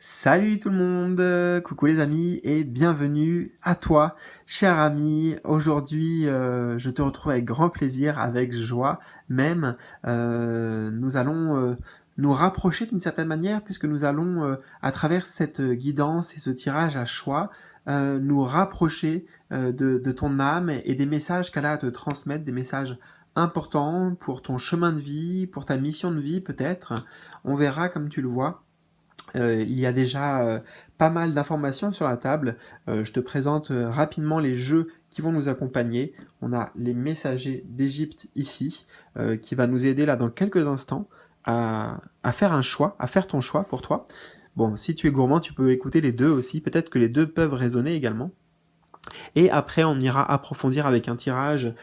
Salut tout le monde, coucou les amis et bienvenue à toi, cher ami. Aujourd'hui, je te retrouve avec grand plaisir, avec joie même. Nous allons nous rapprocher d'une certaine manière puisque nous allons, à travers cette guidance et ce tirage à choix, nous rapprocher de ton âme et des messages qu'elle a à te transmettre, des messages importants pour ton chemin de vie, pour ta mission de vie peut-être. On verra comme tu le vois. Il y a déjà pas mal d'informations sur la table. Je te présente rapidement les jeux qui vont nous accompagner. On a les messagers d'Égypte ici, qui va nous aider là dans quelques instants à faire un choix, à faire ton choix pour toi. Bon, si tu es gourmand, tu peux écouter les deux aussi. Peut-être que les deux peuvent résonner également. Et après, on ira approfondir avec un tirage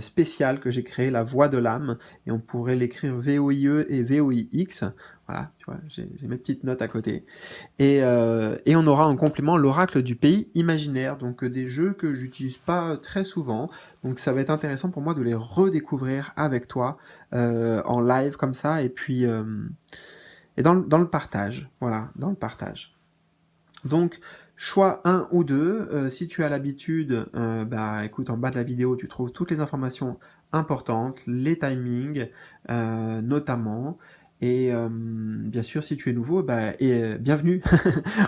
spécial que j'ai créé, la voix de l'âme, et on pourrait l'écrire VOIE et VOIX. Voilà, tu vois, j'ai mes petites notes à côté. Et on aura en complément l'oracle du pays imaginaire, donc des jeux que j'utilise pas très souvent. Donc ça va être intéressant pour moi de les redécouvrir avec toi en live comme ça, et puis et dans le partage. Voilà, dans le partage. Donc, choix 1 ou 2. Si tu as l'habitude, bah écoute, en bas de la vidéo, tu trouves toutes les informations importantes, les timings notamment. Et bien sûr, si tu es nouveau, bah, bienvenue.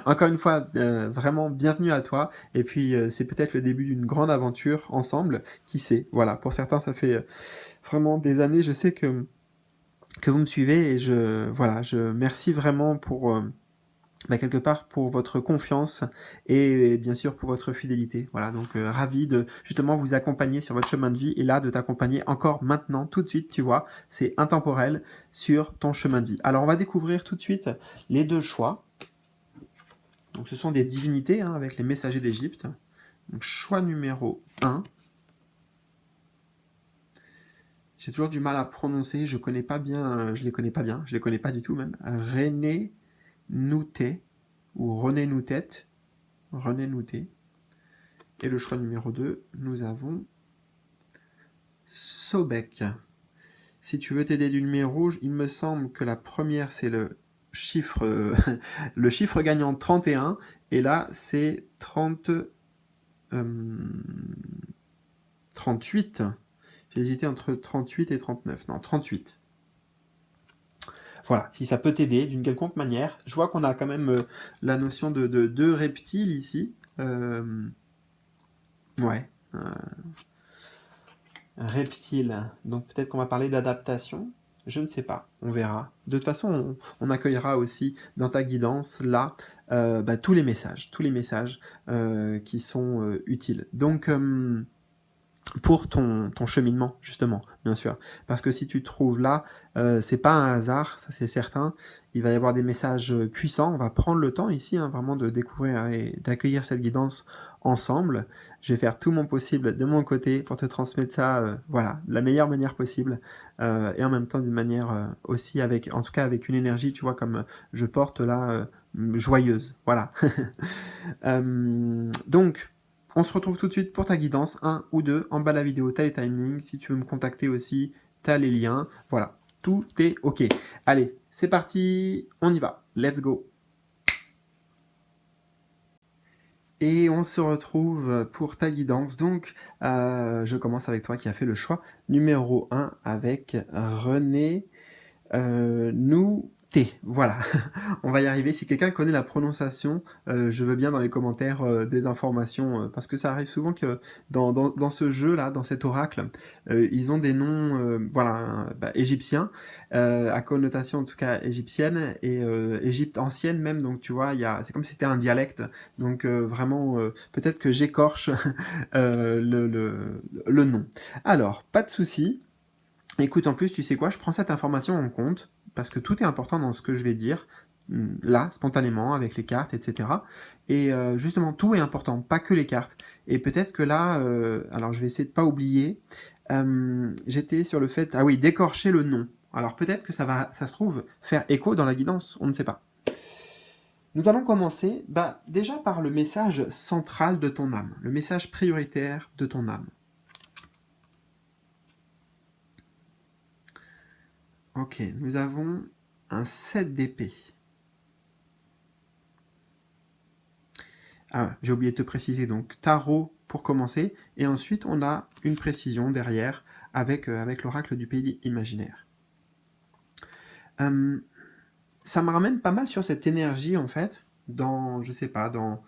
Encore une fois, vraiment bienvenue à toi. Et puis, c'est peut-être le début d'une grande aventure ensemble. Qui sait? Voilà, pour certains, ça fait vraiment des années. Je sais que vous me suivez et je merci vraiment pour bah, quelque part pour votre confiance et bien sûr pour votre fidélité. Voilà, donc ravi de justement vous accompagner sur votre chemin de vie et là de t'accompagner encore maintenant, tout de suite, tu vois, c'est intemporel sur ton chemin de vie. Alors on va découvrir tout de suite les deux choix. Donc ce sont des divinités hein, avec les messagers d'Égypte. Donc choix numéro 1. J'ai toujours du mal à prononcer, je connais pas bien, je les connais pas bien, je les connais pas du tout même. René Noutet ou René Noutet, René Noutet. Et le choix numéro 2, nous avons Sobek. Si tu veux t'aider du numéro, il me semble que la première, c'est chiffre, le chiffre gagnant 31, et là, c'est 38. J'ai hésité entre 38 et 39. Non, 38. Voilà, si ça peut t'aider d'une quelconque manière. Je vois qu'on a quand même la notion de deux reptiles ici. Ouais. Reptile. Donc peut-être qu'on va parler d'adaptation. Je ne sais pas, on verra. De toute façon, on accueillera aussi dans ta guidance là bah, tous les messages qui sont utiles. Donc pour ton cheminement justement, bien sûr, parce que si tu te trouves là, c'est pas un hasard, ça c'est certain. Il va y avoir des messages puissants. On va prendre le temps ici hein, vraiment de découvrir et d'accueillir cette guidance ensemble. Je vais faire tout mon possible de mon côté pour te transmettre ça, voilà, de la meilleure manière possible, et en même temps d'une manière aussi avec, en tout cas avec une énergie, tu vois, comme je porte là, joyeuse, voilà. Donc, on se retrouve tout de suite pour ta guidance, 1 ou 2, en bas de la vidéo, tu as les timings, si tu veux me contacter aussi, tu as les liens, voilà, tout est ok. Allez, c'est parti, on y va, let's go. Et on se retrouve pour ta guidance. Donc, je commence avec toi qui a fait le choix numéro 1 avec René Nouté. Voilà, on va y arriver. Si quelqu'un connaît la prononciation, je veux bien dans les commentaires des informations, parce que ça arrive souvent que dans ce jeu-là, dans cet oracle, ils ont des noms voilà, bah, égyptiens, à connotation en tout cas égyptienne, et Égypte ancienne même, donc tu vois, c'est comme si c'était un dialecte, donc vraiment, peut-être que j'écorche le nom. Alors, pas de souci. Écoute, en plus, tu sais quoi, je prends cette information en compte, parce que tout est important dans ce que je vais dire, là, spontanément, avec les cartes, etc. Et justement, tout est important, pas que les cartes. Et peut-être que là, alors je vais essayer de pas oublier, j'étais sur le fait, ah oui, d'écorcher le nom. Alors peut-être que ça se trouve, faire écho dans la guidance, on ne sait pas. Nous allons commencer bah, déjà par le message central de ton âme, le message prioritaire de ton âme. Ok, nous avons un 7 d'épée. Ah, j'ai oublié de te préciser, donc tarot pour commencer, et ensuite on a une précision derrière avec l'oracle du pays imaginaire. Euh, Ça me ramène pas mal sur cette énergie en fait, dans, je sais pas, dans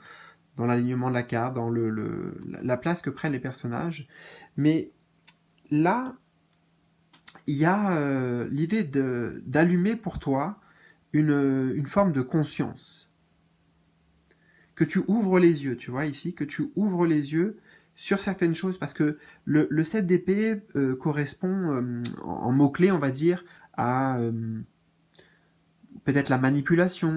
l'alignement de la carte, dans la place que prennent les personnages. Mais là, il y a l'idée d'allumer pour toi une forme de conscience. Que tu ouvres les yeux, tu vois, ici, que tu ouvres les yeux sur certaines choses, parce que le 7 d'épée correspond en mots-clés, on va dire, à peut-être la manipulation,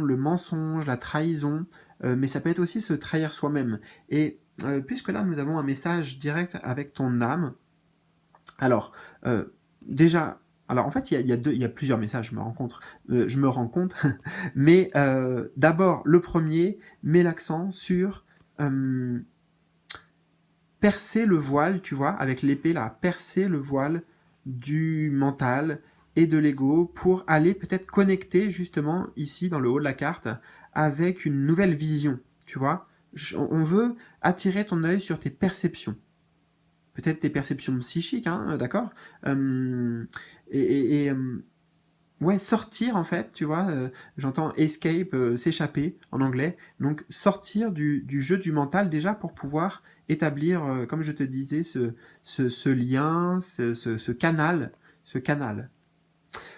le mensonge, la trahison, mais ça peut être aussi se trahir soi-même. Et puisque là, nous avons un message direct avec ton âme, alors, déjà, alors en fait, il y a plusieurs messages, je me rends compte, mais d'abord, le premier met l'accent sur euh, percer le voile, tu vois, avec l'épée là, percer le voile du mental et de l'ego pour aller peut-être connecter justement ici dans le haut de la carte avec une nouvelle vision, tu vois. On veut attirer ton œil sur tes perceptions, peut-être tes perceptions psychiques, hein, d'accord. Et ouais, sortir en fait, tu vois, j'entends escape, s'échapper en anglais, donc sortir du jeu du mental déjà pour pouvoir établir, comme je te disais, ce lien, ce canal.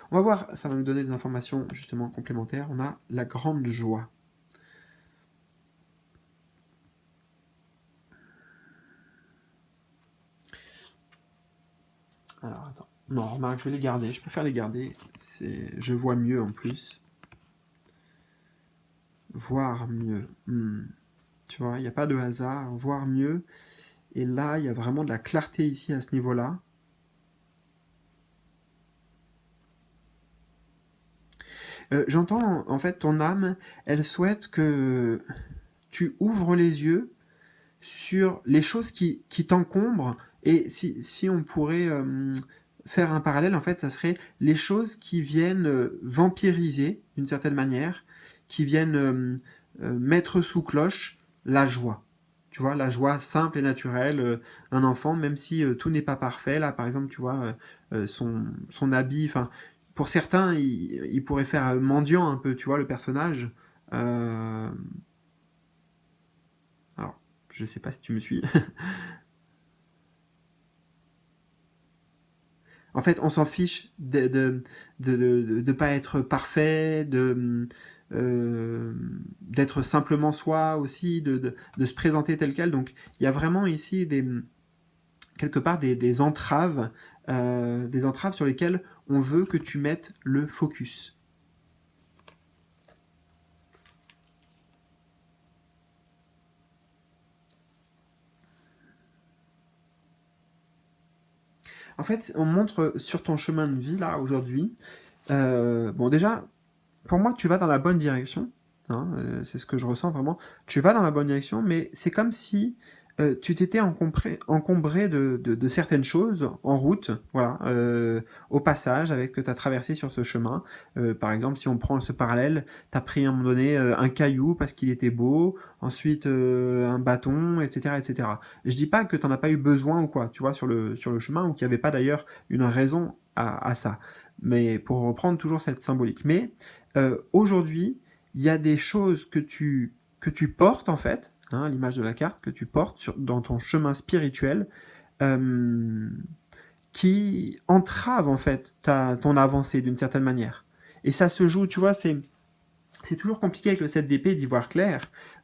On va voir, ça va nous donner des informations justement complémentaires. On a la grande joie. Alors attends, non, remarque, je vais les garder, je préfère les garder, je vois mieux en plus. Voir mieux. Tu vois, il n'y a pas de hasard, voir mieux. Et là, il y a vraiment de la clarté ici à ce niveau-là. J'entends en fait ton âme, elle souhaite que tu ouvres les yeux sur les choses qui t'encombrent. Et si on pourrait faire un parallèle, en fait, ça serait les choses qui viennent vampiriser, d'une certaine manière, qui viennent mettre sous cloche la joie. Tu vois, la joie simple et naturelle, un enfant, même si tout n'est pas parfait, là, par exemple, tu vois, son habit, enfin, pour certains, il pourrait faire mendiant un peu, tu vois, le personnage. Euh, alors, je sais pas si tu me suis. En fait, on s'en fiche de pas être parfait, d'être simplement soi aussi, de se présenter tel quel. Donc, il y a vraiment ici quelque part des entraves sur lesquelles on veut que tu mettes le focus. En fait, on montre sur ton chemin de vie là aujourd'hui. Bon, déjà, pour moi, tu vas dans la bonne direction. Hein, c'est ce que je ressens vraiment. Tu vas dans la bonne direction, mais c'est comme si tu t'étais encombré de certaines choses en route, voilà, au passage, avec que tu as traversé sur ce chemin. Par exemple, si on prend ce parallèle, tu as pris à un moment donné un caillou parce qu'il était beau, ensuite un bâton, etc., etc. Je dis pas que tu n'en as pas eu besoin ou quoi, tu vois, sur le chemin, ou qu'il n'y avait pas d'ailleurs une raison à ça. Mais pour reprendre toujours cette symbolique. Mais aujourd'hui, il y a des choses que tu portes en fait, hein, l'image de la carte, que tu portes dans ton chemin spirituel, euh, qui entravent en fait ton avancée d'une certaine manière. Et ça se joue, tu vois, c'est toujours compliqué avec le 7 d'épée d'y voir clair,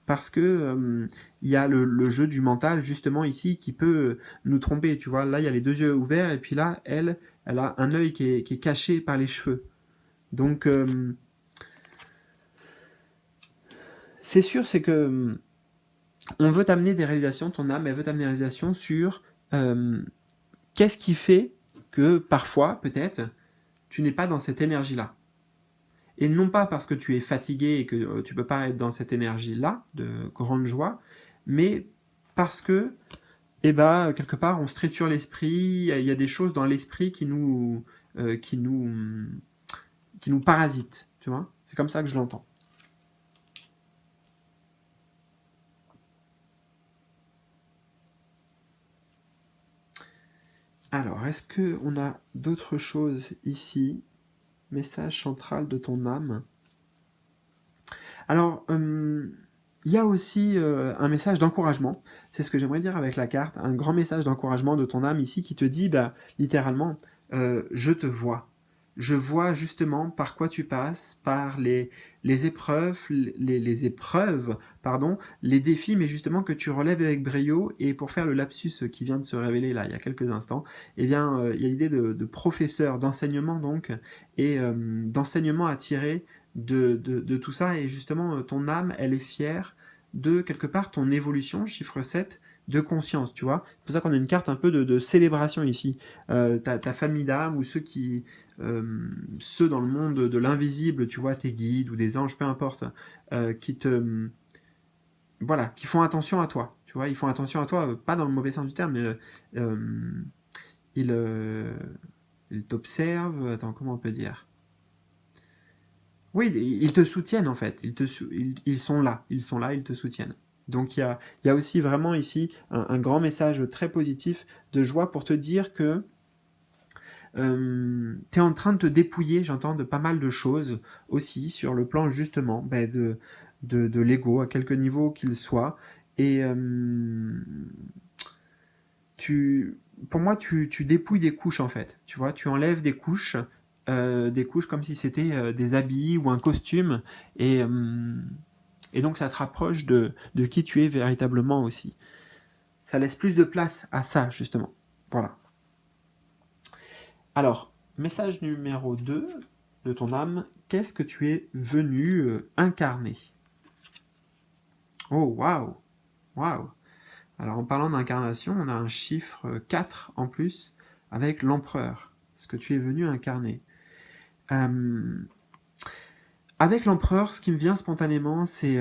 parce que il y a le jeu du mental justement ici qui peut nous tromper, tu vois. Là, il y a les deux yeux ouverts, et puis là, elle a un œil qui est caché par les cheveux. Donc, c'est sûr, c'est que on veut t'amener des réalisations, ton âme, elle veut t'amener des réalisations sur euh, qu'est-ce qui fait que parfois, peut-être, tu n'es pas dans cette énergie-là. Et non pas parce que tu es fatigué et que tu peux pas être dans cette énergie-là de grande joie, mais parce que, eh ben, quelque part, on se triture l'esprit, il y a des choses dans l'esprit euh, qui nous, qui nous parasitent, tu vois. C'est comme ça que je l'entends. Alors, est-ce qu'on a d'autres choses ici? Message central de ton âme. Alors, il y a aussi un message d'encouragement. C'est ce que j'aimerais dire avec la carte. Un grand message d'encouragement de ton âme ici qui te dit, bah, littéralement, je te vois. Je vois justement par quoi tu passes, par les épreuves, les épreuves, pardon, les défis, mais justement que tu relèves avec brio. Et pour faire le lapsus qui vient de se révéler là, il y a quelques instants, eh bien, il y a l'idée de professeur, d'enseignement donc, et d'enseignement à tirer de tout ça. Et justement, ton âme, elle est fière de, quelque part, ton évolution, chiffre 7, de conscience, tu vois. C'est pour ça qu'on a une carte un peu de célébration ici. Ta famille d'âme ou ceux dans le monde de l'invisible, tu vois, tes guides ou des anges, peu importe, qui te... Voilà, qui font attention à toi. Tu vois, ils font attention à toi, pas dans le mauvais sens du terme, mais ils, euh, ils t'observent. Attends, comment on peut dire? Oui, ils te soutiennent en fait. Ils sont là, ils te soutiennent. Donc il y a aussi vraiment ici un grand message très positif de joie pour te dire que tu es en train de te dépouiller, j'entends, de pas mal de choses aussi sur le plan justement de l'ego, à quelque niveau qu'il soit. Et tu, pour moi, tu dépouilles des couches en fait. Tu vois, tu enlèves des couches comme si c'était des habits ou un costume. Et, euh, et donc ça te rapproche de qui tu es véritablement aussi. Ça laisse plus de place à ça, justement. Voilà. Alors, message numéro 2 de ton âme, qu'est-ce que tu es venu incarner? Oh, waouh! Waouh! Alors, en parlant d'incarnation, on a un chiffre 4 en plus avec l'empereur, ce que tu es venu incarner. Euh, Avec l'empereur, ce qui me vient spontanément, c'est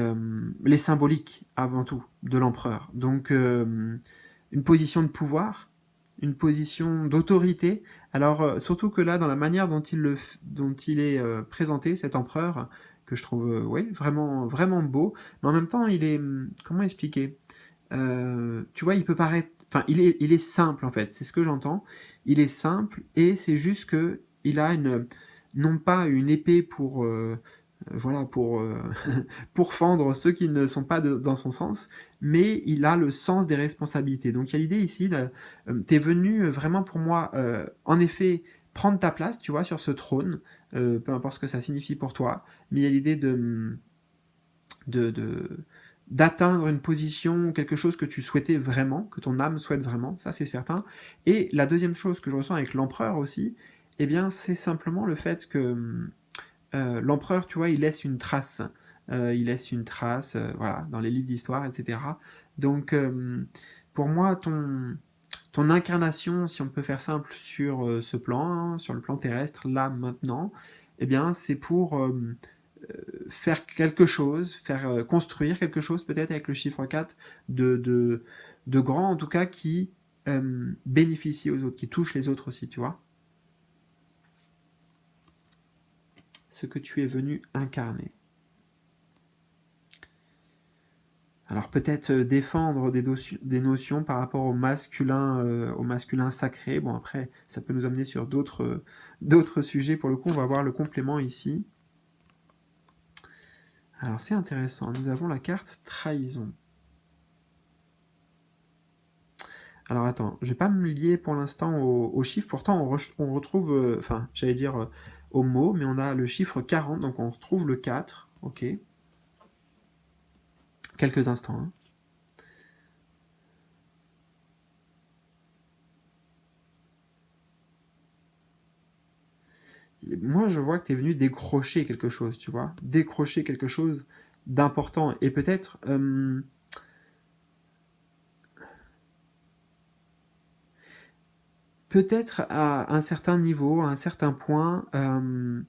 les symboliques, avant tout, de l'empereur. Donc, une position de pouvoir, une position d'autorité. Alors, surtout que là, dans la manière dont il est présenté, cet empereur, que je trouve ouais, vraiment, vraiment beau, mais en même temps, il est... comment expliquer? Tu vois, il peut paraître... Enfin, il est simple, en fait, c'est ce que j'entends. Il est simple, et c'est juste que il a une... non pas une épée voilà, pour fendre ceux qui ne sont pas dans son sens, mais il a le sens des responsabilités. Donc il y a l'idée ici, tu es venu vraiment pour moi, en effet, prendre ta place, tu vois, sur ce trône, peu importe ce que ça signifie pour toi, mais il y a l'idée de, de- d'atteindre une position, quelque chose que tu souhaitais vraiment, que ton âme souhaite vraiment, ça c'est certain. Et la deuxième chose que je ressens avec l'empereur aussi, eh bien c'est simplement le fait que l'empereur, tu vois, il laisse une trace. Il laisse une trace, voilà, dans les livres d'histoire, etc. Donc, pour moi, ton incarnation, si on peut faire simple sur ce plan, hein, sur le plan terrestre, là, maintenant, eh bien, c'est pour faire quelque chose, faire construire quelque chose, peut-être avec le chiffre 4, de, de, de grand, en tout cas, qui bénéficie aux autres, qui touche les autres aussi, tu vois. Ce que tu es venu incarner. Alors peut-être défendre des notions par rapport au masculin sacré. Bon après, ça peut nous amener sur d'autres sujets. Pour le coup, on va voir le complément ici. Alors c'est intéressant. Nous avons la carte trahison. Alors attends, je vais pas me lier pour l'instant au chiffre. Pourtant, on retrouve, enfin, j'allais dire au mot, mais on a le chiffre 40, donc on retrouve le 4. Ok. Quelques instants. Hein. Moi, je vois que tu es venu décrocher quelque chose, tu vois. Décrocher quelque chose d'important. Et peut-être à un certain niveau, à un certain point, euh,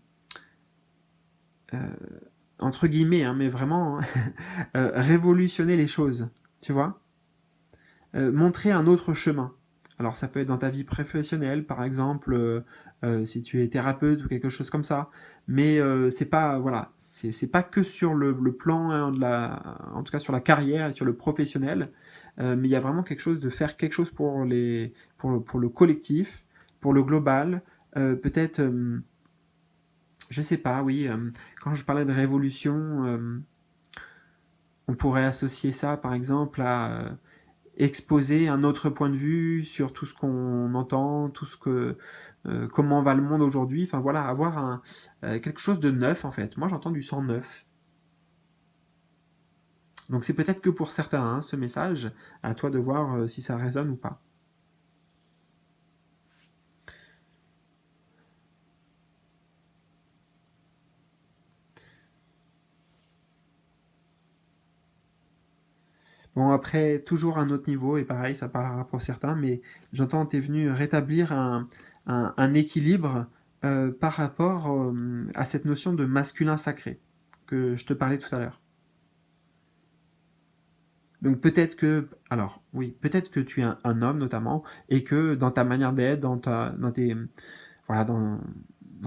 entre guillemets, hein, mais vraiment, hein, révolutionner les choses, tu vois. Montrer un autre chemin. Alors ça peut être dans ta vie professionnelle, par exemple, si tu es thérapeute ou quelque chose comme ça. Mais c'est pas voilà, c'est pas que sur le plan hein, en tout cas sur la carrière et sur le professionnel. Mais il y a vraiment quelque chose de faire quelque chose pour le collectif, pour le global, peut-être, je sais pas, oui, quand je parlais de révolution, on pourrait associer ça, par exemple, à exposer un autre point de vue sur tout ce qu'on entend, tout ce que, comment va le monde aujourd'hui. Enfin voilà, avoir quelque chose de neuf en fait. Moi, j'entends du sang neuf. Donc c'est peut-être que pour certains, hein, ce message. À toi de voir si ça résonne ou pas. Bon, après, toujours un autre niveau, et pareil, ça parlera pour certains, mais j'entends, tu es venu rétablir un équilibre par rapport à cette notion de masculin sacré que je te parlais tout à l'heure. Donc peut-être que, alors oui, peut-être que tu es un homme notamment, et que dans ta manière d'être, dans tes, voilà, dans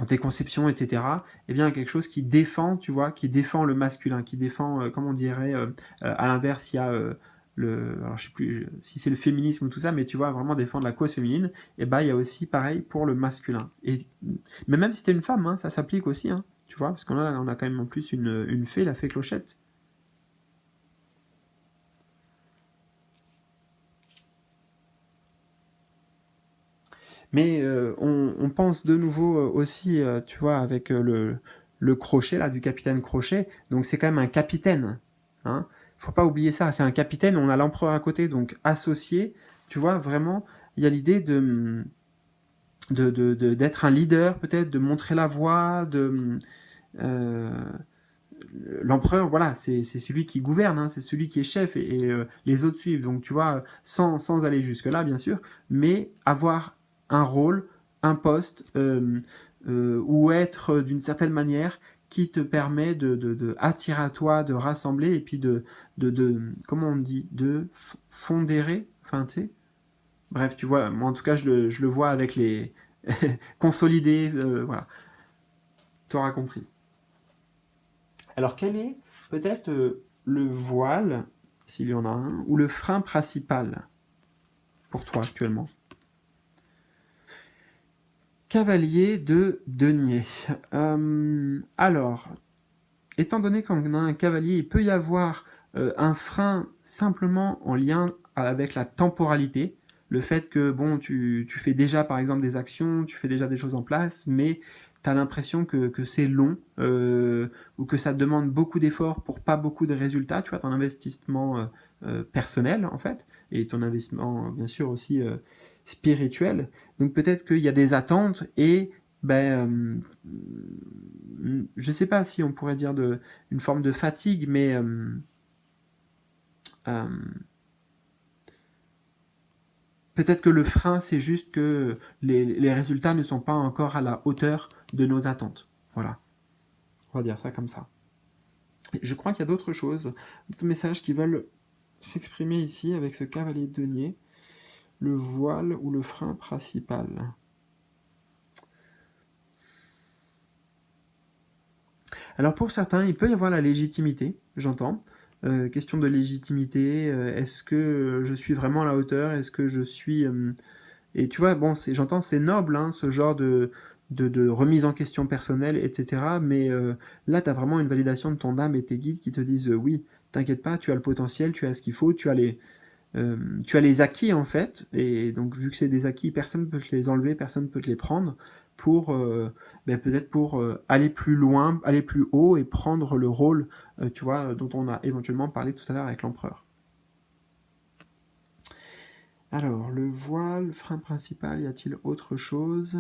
tes conceptions, etc., eh bien, quelque chose qui défend, tu vois, qui défend le masculin, qui défend, comment on dirait, à l'inverse, il y a alors je sais plus si c'est le féminisme ou tout ça, mais tu vois, vraiment défendre la cause féminine, et ben, il y a aussi pareil pour le masculin. Mais même si t'es une femme, hein, ça s'applique aussi, hein, tu vois, parce on a quand même en plus une fée, la fée Clochette. Mais on pense de nouveau aussi, tu vois, avec le crochet là, du capitaine Crochet. Donc c'est quand même un capitaine. Hein. Faut pas oublier ça. C'est un capitaine. On a l'empereur à côté, donc associé. Tu vois, vraiment, il y a l'idée d'être un leader, peut-être, de montrer la voie. Euh, L'empereur, voilà, c'est celui qui gouverne, hein, c'est celui qui est chef et les autres suivent. Donc tu vois, sans aller jusque-là, bien sûr, mais avoir un rôle, un poste, ou être d'une certaine manière qui te permet de attirer à toi, de rassembler et puis comment on dit, de fondérer, enfin tu sais, bref, tu vois, moi en tout cas je le vois avec les consolider, voilà, tu auras compris. Alors quel est peut-être le voile, s'il y en a un, ou le frein principal pour toi actuellement? Cavalier de denier. Alors, étant donné qu'on a un cavalier, il peut y avoir un frein simplement en lien avec la temporalité. Le fait que, bon, tu fais déjà, par exemple, des actions, tu fais déjà des choses en place, mais tu as l'impression que c'est long ou que ça te demande beaucoup d'efforts pour pas beaucoup de résultats. Tu vois, ton investissement personnel, en fait, et ton investissement, bien sûr, aussi spirituel. Donc peut-être qu'il y a des attentes et ben, je sais pas si on pourrait dire une forme de fatigue, mais euh, peut-être que le frein, c'est juste que les résultats ne sont pas encore à la hauteur de nos attentes. Voilà, on va dire ça comme ça. Je crois qu'il y a d'autres choses, d'autres messages qui veulent s'exprimer ici avec ce cavalier de denier, le voile ou le frein principal. Alors pour certains, il peut y avoir la légitimité, j'entends. Question de légitimité, est-ce que je suis vraiment à la hauteur? Est-ce que je suis... et tu vois, bon, j'entends, c'est noble, hein, ce genre de remise en question personnelle, etc. Mais là, tu as vraiment une validation de ton âme et tes guides qui te disent oui, t'inquiète pas, tu as le potentiel, tu as ce qu'il faut, tu as les acquis en fait, et donc vu que c'est des acquis, personne ne peut te les enlever, personne ne peut te les prendre pour peut-être pour aller plus loin, aller plus haut et prendre le rôle, tu vois, dont on a éventuellement parlé tout à l'heure avec l'empereur. Alors, le voile, frein principal, y a-t-il autre chose?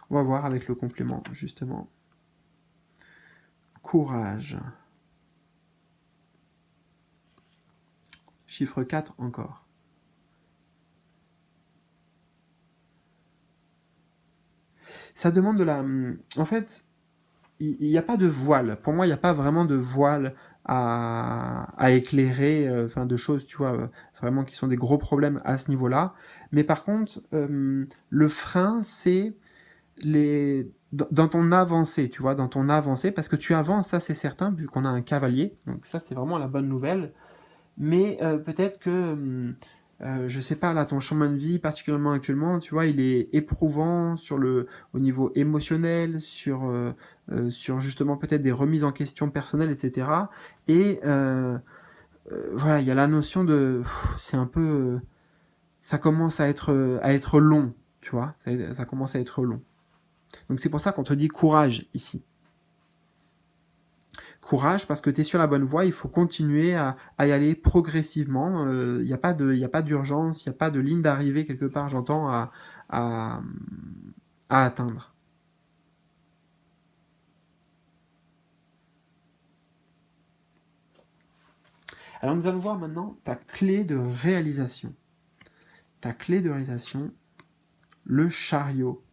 On va voir avec le complément, justement. Courage. Chiffre 4 encore. Ça demande de la... En fait, il n'y a pas de voile. Pour moi, il n'y a pas vraiment de voile à éclairer, enfin de choses, tu vois, vraiment qui sont des gros problèmes à ce niveau-là. Mais par contre, le frein, c'est dans ton avancée, tu vois, dans ton avancée, parce que tu avances, ça c'est certain, vu qu'on a un cavalier. Donc ça, c'est vraiment la bonne nouvelle. Mais peut-être que, je sais pas, là, ton chemin de vie, particulièrement actuellement, tu vois, il est éprouvant au niveau émotionnel, sur justement peut-être des remises en question personnelles, etc. Et voilà, il y a la notion de, c'est un peu, ça commence à être long, tu vois, ça commence à être long. Donc c'est pour ça qu'on te dit courage ici. Courage parce que tu es sur la bonne voie, il faut continuer à y aller progressivement. Il n'y a pas d'urgence, il n'y a pas de ligne d'arrivée quelque part, j'entends, à, à atteindre. Alors nous allons voir maintenant ta clé de réalisation. Ta clé de réalisation, le chariot.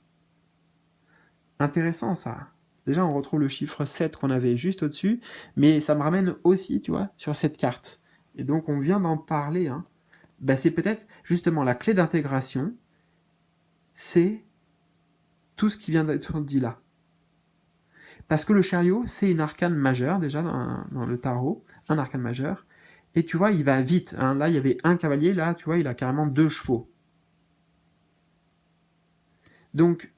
Intéressant ça. Déjà, on retrouve le chiffre 7 qu'on avait juste au-dessus, mais ça me ramène aussi, tu vois, sur cette carte. Et donc, on vient d'en parler. Hein. Ben, c'est peut-être justement la clé d'intégration, c'est tout ce qui vient d'être dit là. Parce que le chariot, c'est une arcane majeure, déjà, dans le tarot, un arcane majeur. Et tu vois, il va vite. Hein. Là, il y avait un cavalier, là, tu vois, il a carrément 2 chevaux. Donc,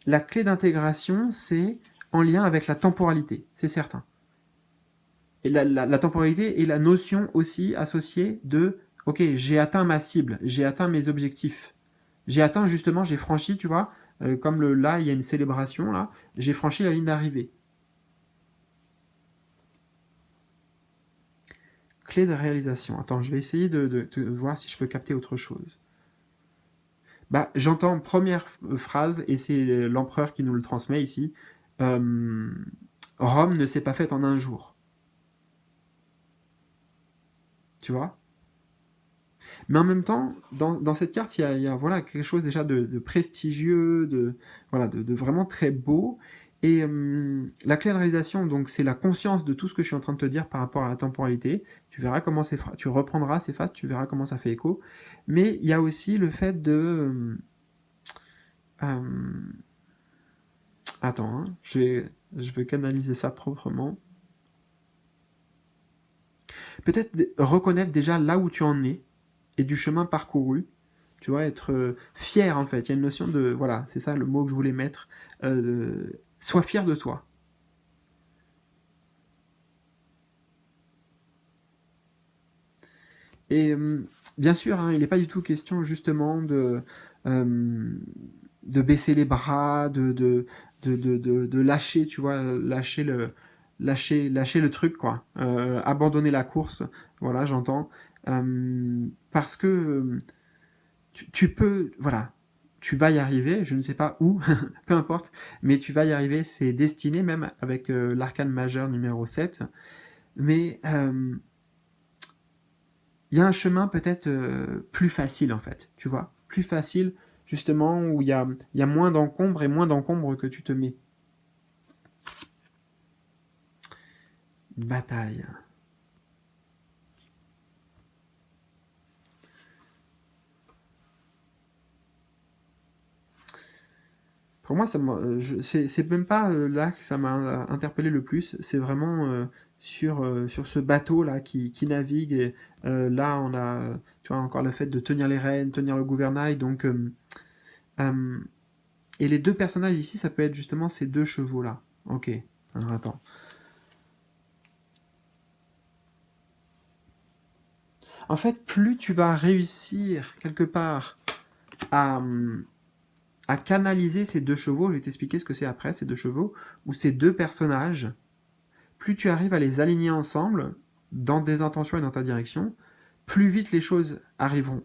la clé d'intégration, c'est en lien avec la temporalité, c'est certain. Et la temporalité est la notion aussi associée de ok, j'ai atteint ma cible, j'ai atteint mes objectifs. J'ai atteint justement, j'ai franchi, tu vois, comme là, il y a une célébration, là, j'ai franchi la ligne d'arrivée. Clé de réalisation. Attends, je vais essayer de voir si je peux capter autre chose. Bah, j'entends première phrase, et c'est l'empereur qui nous le transmet ici. Euh, Rome ne s'est pas faite en un jour. Tu vois. Mais en même temps, dans cette carte, il y a voilà, quelque chose déjà de prestigieux, voilà, de vraiment très beau. Et la clé de réalisation, donc, c'est la conscience de tout ce que je suis en train de te dire par rapport à la temporalité. Tu verras comment tu reprendras ces phases, tu verras comment ça fait écho. Mais il y a aussi le fait de... euh, attends, hein, je vais canaliser ça proprement. Peut-être reconnaître déjà là où tu en es et du chemin parcouru. Tu vois, être fier en fait. Il y a une notion de, voilà, c'est ça le mot que je voulais mettre. Sois fier de toi. Et bien sûr, hein, il n'est pas du tout question justement euh, de baisser les bras, de lâcher, tu vois, lâcher le truc, quoi. Abandonner la course, voilà, j'entends. Parce que tu peux, voilà, tu vas y arriver, je ne sais pas où, peu importe, mais tu vas y arriver, c'est destiné même avec l'arcane majeur numéro 7. Mais il y a un chemin peut-être plus facile en fait, tu vois, plus facile justement où il y a moins d'encombre et moins d'encombre que tu te mets. Bataille. Pour moi, c'est même pas là que ça m'a interpellé le plus, c'est vraiment sur ce bateau là qui navigue. Et, là, on a, tu vois, encore le fait de tenir les rênes, tenir le gouvernail. Donc, euh, et les deux personnages ici, ça peut être justement ces deux chevaux là. Ok, alors attends. En fait, plus tu vas réussir quelque part à, à canaliser ces deux chevaux, je vais t'expliquer ce que c'est après, ces deux chevaux, ou ces deux personnages, plus tu arrives à les aligner ensemble, dans des intentions et dans ta direction, plus vite les choses arriveront.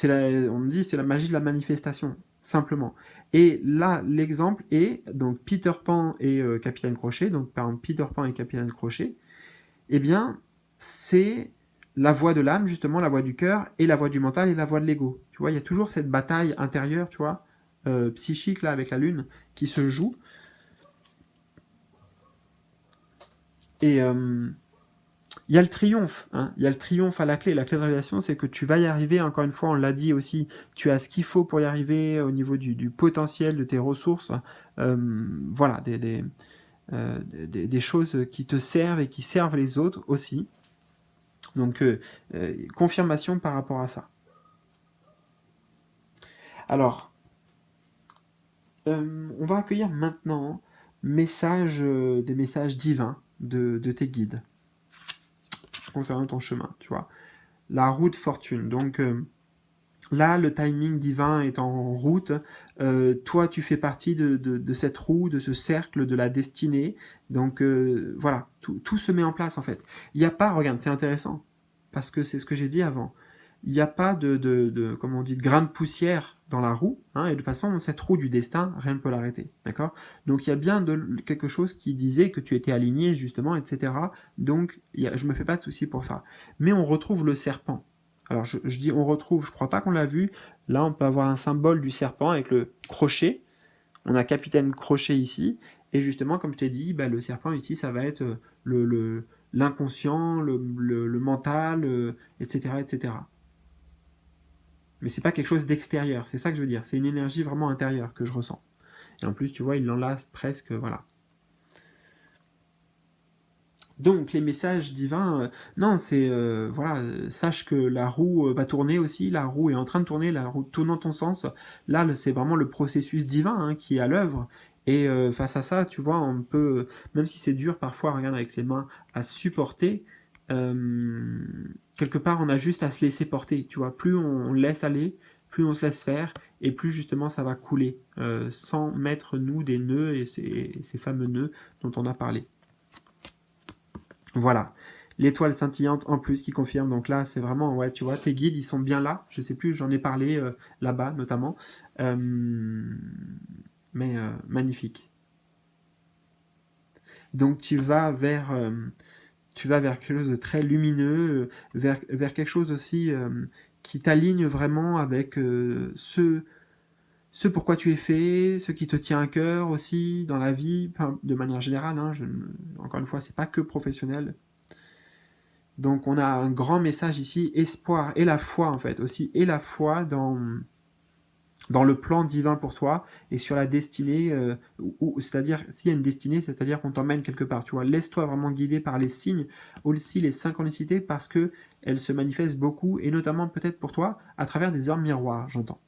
On me dit, c'est la magie de la manifestation, simplement. Et là, l'exemple est donc Peter Pan et Capitaine Crochet. Donc, par exemple, Peter Pan et Capitaine Crochet, eh bien, c'est la voix de l'âme, justement, la voix du cœur, et la voix du mental et la voix de l'ego. Tu vois, il y a toujours cette bataille intérieure, tu vois, psychique, là, avec la lune, qui se joue. Et il y a le triomphe, hein. Il y a le triomphe à la clé. La clé de réalisation, c'est que tu vas y arriver. Encore une fois, on l'a dit aussi, tu as ce qu'il faut pour y arriver au niveau du potentiel de tes ressources. Voilà, des choses qui te servent et qui servent les autres aussi. Donc, confirmation par rapport à ça. Alors, on va accueillir maintenant des messages divins de tes guides concernant ton chemin, tu vois. La roue de fortune. Donc, là, le timing divin est en route. Toi, tu fais partie de cette roue, de ce cercle de la destinée. Donc, voilà, tout se met en place, en fait. Il n'y a pas, regarde, c'est intéressant, parce que c'est ce que j'ai dit avant. Il n'y a pas comme on dit, de grain de poussière dans la roue, hein, et de toute façon, cette roue du destin, rien ne peut l'arrêter, d'accord? Donc, il y a bien quelque chose qui disait que tu étais aligné, justement, etc. Donc, je me fais pas de soucis pour ça. Mais on retrouve le serpent. Alors, je dis on retrouve, je crois pas qu'on l'a vu. Là, on peut avoir un symbole du serpent avec le crochet. On a Capitaine Crochet ici. Et justement, comme je t'ai dit, le serpent ici, ça va être l'inconscient, le mental, etc., etc. Mais c'est pas quelque chose d'extérieur, c'est ça que je veux dire. C'est une énergie vraiment intérieure que je ressens. Et en plus, tu vois, il l'enlace presque, voilà. Donc les messages divins, non, c'est voilà, sache que la roue va tourner aussi, la roue est en train de tourner, la roue tourne dans ton sens. Là, c'est vraiment le processus divin, hein, qui est à l'œuvre. Et face à ça, tu vois, on peut, même si c'est dur parfois, regarde avec ses mains, à supporter, quelque part, on a juste à se laisser porter, tu vois. Plus on laisse aller, plus on se laisse faire, et plus justement ça va couler, sans mettre nous des nœuds et ces fameux nœuds dont on a parlé. Voilà, l'étoile scintillante en plus qui confirme. Donc là, c'est vraiment, ouais, tu vois, tes guides, ils sont bien là. Je sais plus, j'en ai parlé là-bas notamment. Mais magnifique. Donc tu vas vers quelque chose de très lumineux, vers quelque chose aussi qui t'aligne vraiment avec ce pourquoi tu es fait, ce qui te tient à cœur aussi dans la vie, de manière générale. Hein, encore une fois, c'est pas que professionnel. Donc on a un grand message ici, espoir et la foi en fait aussi, et la foi dans le plan divin pour toi et sur la destinée, c'est-à-dire s'il y a une destinée, c'est-à-dire qu'on t'emmène quelque part, tu vois, laisse-toi vraiment guider par les signes, aussi les synchronicités, parce que elles se manifestent beaucoup, et notamment peut-être pour toi, à travers des heures miroirs, j'entends,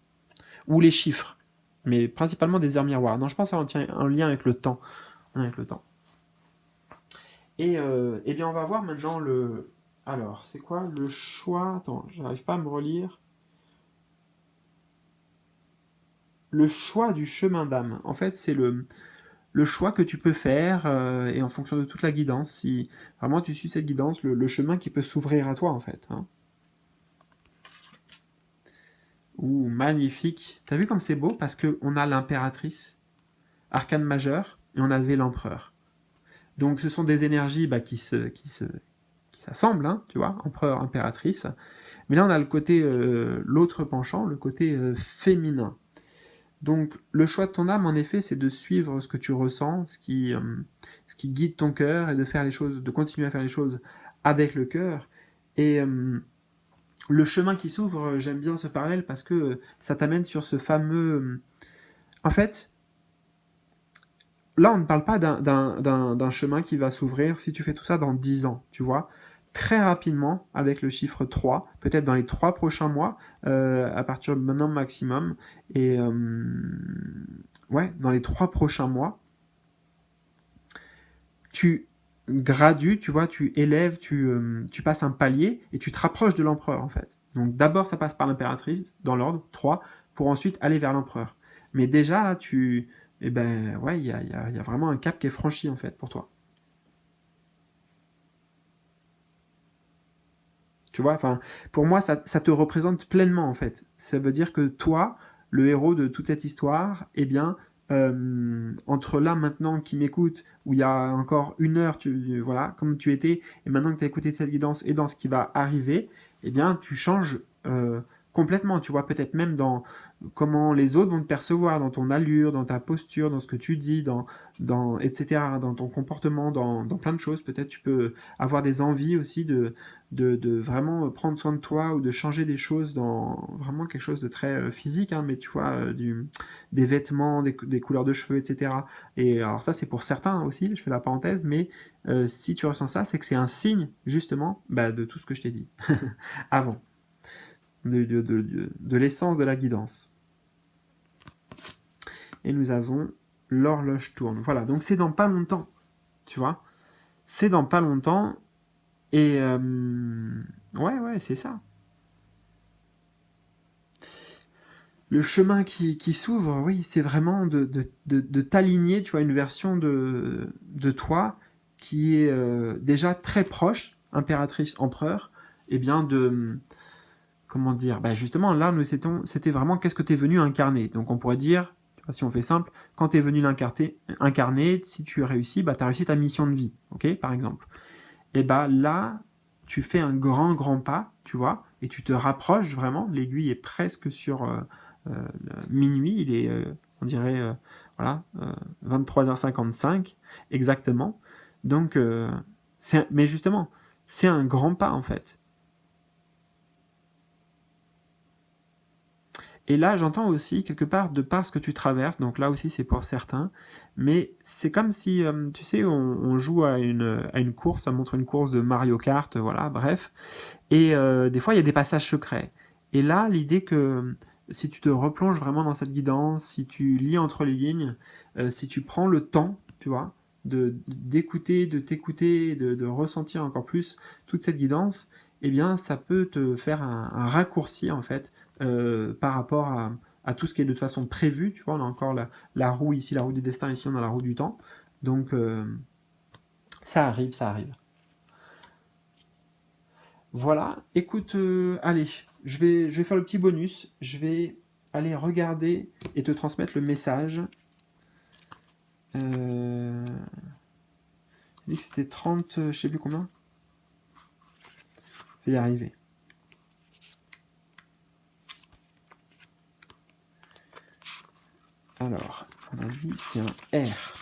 ou les chiffres, mais principalement des heures miroirs. Non, je pense en lien avec le temps, avec le temps. Et eh bien on va voir maintenant le... Alors, c'est quoi le choix? Attends, j'arrive pas à me relire. Le choix du chemin d'âme. En fait, c'est le choix que tu peux faire et en fonction de toute la guidance, si vraiment tu suis cette guidance, le chemin qui peut s'ouvrir à toi en fait. Hein. Ouh, magnifique. T'as vu comme c'est beau? Parce qu'on a l'impératrice, arcane majeur, et on avait l'empereur. Donc ce sont des énergies qui s'assemblent, hein, tu vois, empereur, impératrice. Mais là on a le côté, l'autre penchant, le côté féminin. Donc le choix de ton âme, en effet, c'est de suivre ce que tu ressens, ce qui guide ton cœur, et de faire les choses, de continuer à faire les choses avec le cœur. Et le chemin qui s'ouvre, j'aime bien ce parallèle parce que ça t'amène sur ce fameux... En fait, là, on ne parle pas d'un chemin qui va s'ouvrir si tu fais tout ça dans 10 ans, tu vois. Très rapidement, avec le chiffre 3, peut-être dans les 3 prochains mois, à partir de maintenant maximum, et ouais, dans les 3 prochains mois, tu gradues, tu vois, tu élèves, tu passes un palier, et tu te rapproches de l'empereur, en fait. Donc d'abord, ça passe par l'impératrice, dans l'ordre, 3, pour ensuite aller vers l'empereur. Mais déjà, là, eh ben, ouais, il y a vraiment un cap qui est franchi, en fait, pour toi. Tu vois, enfin, pour moi, ça te représente pleinement, en fait. Ça veut dire que toi, le héros de toute cette histoire, eh bien, entre là, maintenant, qui m'écoute, où il y a encore 1 heure, voilà, comme tu étais, et maintenant que tu as écouté cette guidance et dans ce qui va arriver, eh bien, tu changes complètement, tu vois, peut-être même dans comment les autres vont te percevoir, dans ton allure, dans ta posture, dans ce que tu dis, etc., dans ton comportement, dans plein de choses. Peut-être tu peux avoir des envies aussi de vraiment prendre soin de toi ou de changer des choses dans vraiment quelque chose de très physique, hein, mais tu vois, des vêtements, des couleurs de cheveux, etc. Et alors ça, c'est pour certains aussi, je fais la parenthèse, mais si tu ressens ça, c'est que c'est un signe, justement, bah, de tout ce que je t'ai dit avant, de l'essence de la guidance. Et nous avons l'horloge tourne. Voilà, donc c'est dans pas longtemps, tu vois. C'est dans pas longtemps, et ouais, c'est ça. Le chemin qui s'ouvre, oui, c'est vraiment de t'aligner, tu vois, une version de toi qui est déjà très proche, impératrice, empereur, et bien comment dire, bah justement, là, c'était vraiment qu'est-ce que tu es venu incarner. Donc on pourrait dire, tu vois, si on fait simple, quand tu es venu incarner, si tu réussis, bah tu as réussi ta mission de vie, ok, par exemple. Et bah là, tu fais un grand pas, tu vois, et tu te rapproches vraiment, l'aiguille est presque sur minuit, il est, on dirait, voilà, 23h55 exactement. Donc, mais justement, c'est un grand pas en fait. Et là, j'entends aussi, quelque part, de par ce que tu traverses, donc là aussi c'est pour certains, mais c'est comme si, tu sais, on joue à une course, ça montre une course de Mario Kart, voilà, bref, et des fois il y a des passages secrets. Et là, l'idée que si tu te replonges vraiment dans cette guidance, si tu lis entre les lignes, si tu prends le temps, tu vois, d'écouter, de t'écouter, de ressentir encore plus toute cette guidance, eh bien, ça peut te faire un raccourci, en fait, par rapport à tout ce qui est de toute façon prévu. Tu vois, on a encore la roue ici, la roue du destin, ici, on a la roue du temps. Donc, ça arrive, ça arrive. Voilà, écoute, allez, je vais faire le petit bonus. Je vais aller regarder et te transmettre le message. J'ai dit que c'était 30, je sais plus combien. Je vais y arriver. Alors, on a dit c'est un R.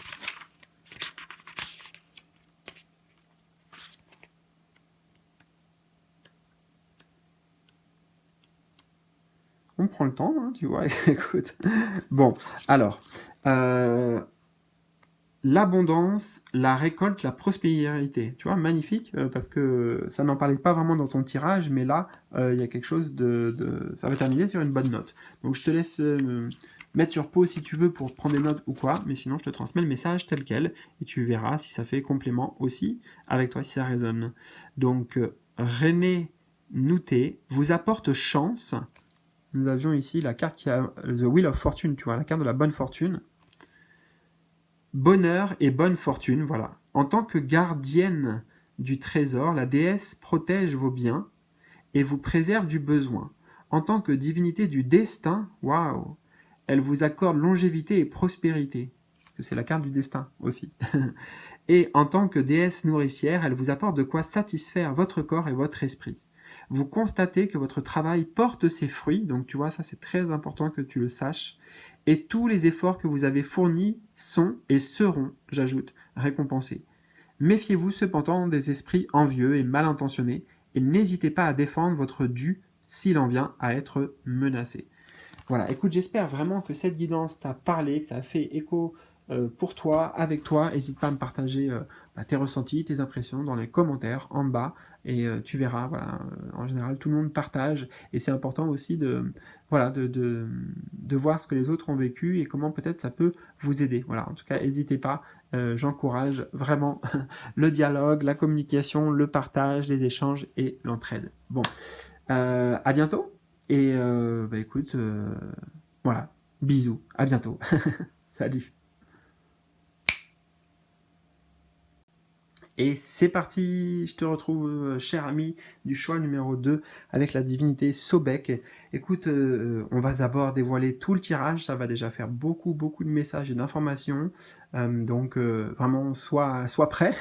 On prend le temps, hein, tu vois, écoute. Bon, alors, l'abondance, la récolte, la prospérité. Tu vois, magnifique, parce que ça n'en parlait pas vraiment dans ton tirage, mais là, il y a quelque chose ça va terminer sur une bonne note. Donc je te laisse mettre sur pause si tu veux pour prendre des notes ou quoi, mais sinon je te transmets le message tel quel, et tu verras si ça fait complément aussi avec toi, si ça résonne. Donc, René Nouté vous apporte chance. Nous avions ici la carte qui a The Wheel of Fortune, tu vois, la carte de la bonne fortune. Bonheur et bonne fortune, voilà. En tant que gardienne du trésor, la déesse protège vos biens et vous préserve du besoin. En tant que divinité du destin, waouh, elle vous accorde longévité et prospérité. C'est la carte du destin aussi. Et en tant que déesse nourricière, elle vous apporte de quoi satisfaire votre corps et votre esprit. Vous constatez que votre travail porte ses fruits, donc tu vois, ça c'est très important que tu le saches, et tous les efforts que vous avez fournis sont et seront, j'ajoute, récompensés. Méfiez-vous cependant des esprits envieux et mal intentionnés, et n'hésitez pas à défendre votre dû s'il en vient à être menacé. Voilà, écoute, j'espère vraiment que cette guidance t'a parlé, que ça a fait écho pour toi, avec toi. N'hésite pas à me partager tes ressentis, tes impressions dans les commentaires en bas. Et tu verras, voilà, en général, tout le monde partage. Et c'est important aussi voilà, de voir ce que les autres ont vécu et comment peut-être ça peut vous aider. Voilà, en tout cas, n'hésitez pas. J'encourage vraiment le dialogue, la communication, le partage, les échanges et l'entraide. Bon, à bientôt. Et écoute, voilà, bisous, à bientôt. Salut. Et c'est parti, je te retrouve, cher ami du choix numéro 2, avec la divinité Sobek. Écoute, on va d'abord dévoiler tout le tirage, ça va déjà faire beaucoup, beaucoup de messages et d'informations. Donc vraiment, sois prêt,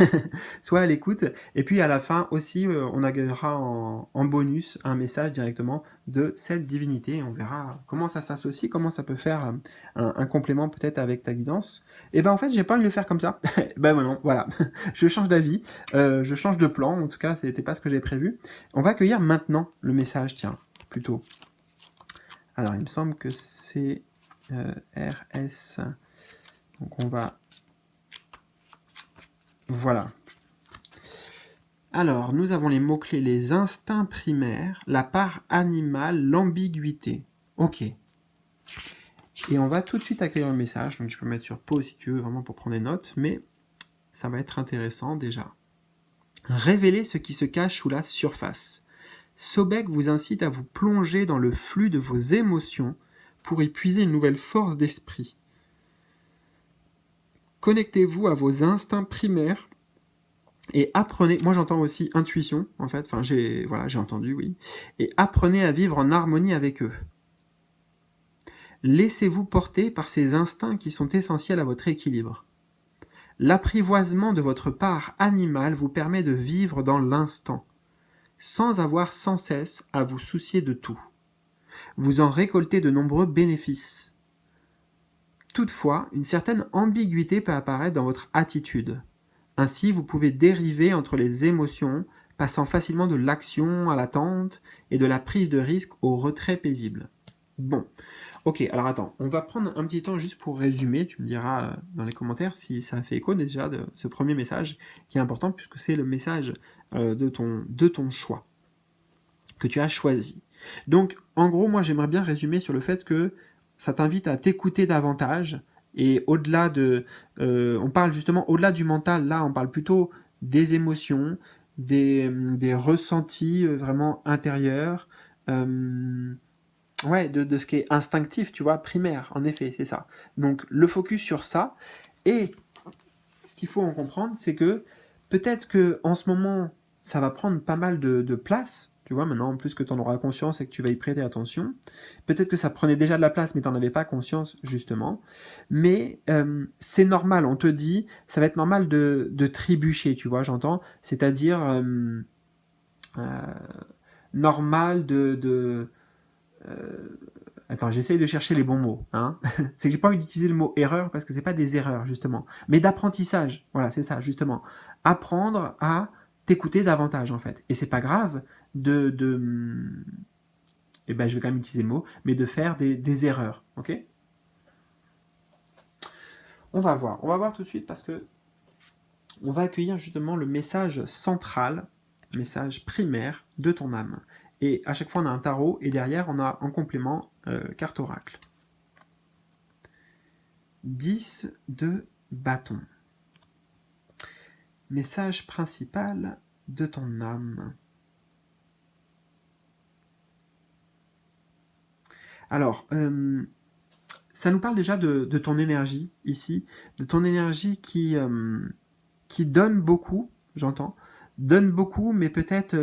sois à l'écoute. Et puis à la fin aussi, on accueillera en bonus un message directement de cette divinité. On verra comment ça s'associe, comment ça peut faire un complément peut-être avec ta guidance. Et ben en fait, j'ai pas envie de le faire comme ça. Ben non, voilà. Je change d'avis, je change de plan, en tout cas, c'était pas ce que j'ai prévu. On va accueillir maintenant le message, tiens, plutôt. Alors, il me semble que c'est RS. Donc, on va... Voilà. Alors, nous avons les mots-clés, les instincts primaires, la part animale, l'ambiguïté. Ok. Et on va tout de suite accueillir le message. Donc, je peux mettre sur pause si tu veux, vraiment pour prendre des notes, mais ça va être intéressant déjà. Révélez ce qui se cache sous la surface. Sobek vous incite à vous plonger dans le flux de vos émotions pour y puiser une nouvelle force d'esprit. Connectez-vous à vos instincts primaires et apprenez, moi j'entends aussi intuition en fait, enfin j'ai entendu, oui, et apprenez à vivre en harmonie avec eux. Laissez-vous porter par ces instincts qui sont essentiels à votre équilibre. L'apprivoisement de votre part animale vous permet de vivre dans l'instant, sans avoir sans cesse à vous soucier de tout. Vous en récoltez de nombreux bénéfices. Toutefois, une certaine ambiguïté peut apparaître dans votre attitude. Ainsi, vous pouvez dériver entre les émotions, passant facilement de l'action à l'attente et de la prise de risque au retrait paisible. Bon, ok, alors attends, on va prendre un petit temps juste pour résumer, tu me diras dans les commentaires si ça fait écho déjà de ce premier message, qui est important puisque c'est le message de ton choix, que tu as choisi. Donc, en gros, moi j'aimerais bien résumer sur le fait que ça t'invite à t'écouter davantage, et au-delà de... on parle justement, au-delà du mental, là on parle plutôt des émotions, des ressentis vraiment intérieurs, ouais, de ce qui est instinctif, tu vois, primaire, en effet, c'est ça. Donc le focus sur ça, et ce qu'il faut en comprendre, c'est que peut-être que en ce moment, ça va prendre pas mal de place, tu vois, maintenant, en plus que tu en auras conscience et que tu vas y prêter attention. Peut-être que ça prenait déjà de la place, mais tu n'en avais pas conscience, justement. Mais c'est normal, on te dit, ça va être normal de trébucher, tu vois, j'entends. C'est-à-dire normal attends, j'essaye de chercher les bons mots. Hein. C'est que j'ai pas envie d'utiliser le mot erreur parce que c'est pas des erreurs, justement. Mais d'apprentissage. Voilà, c'est ça, justement. Apprendre à t'écouter davantage, en fait. Et c'est pas grave eh ben, je vais quand même utiliser le mot, mais de faire des erreurs. Ok? On va voir tout de suite parce que on va accueillir justement le message central, message primaire de ton âme. Et à chaque fois, on a un tarot, et derrière, on a en complément carte oracle. 10 de bâton. Message principal de ton âme. Alors, ça nous parle déjà de ton énergie ici, de ton énergie qui donne beaucoup, j'entends, donne beaucoup, mais peut-être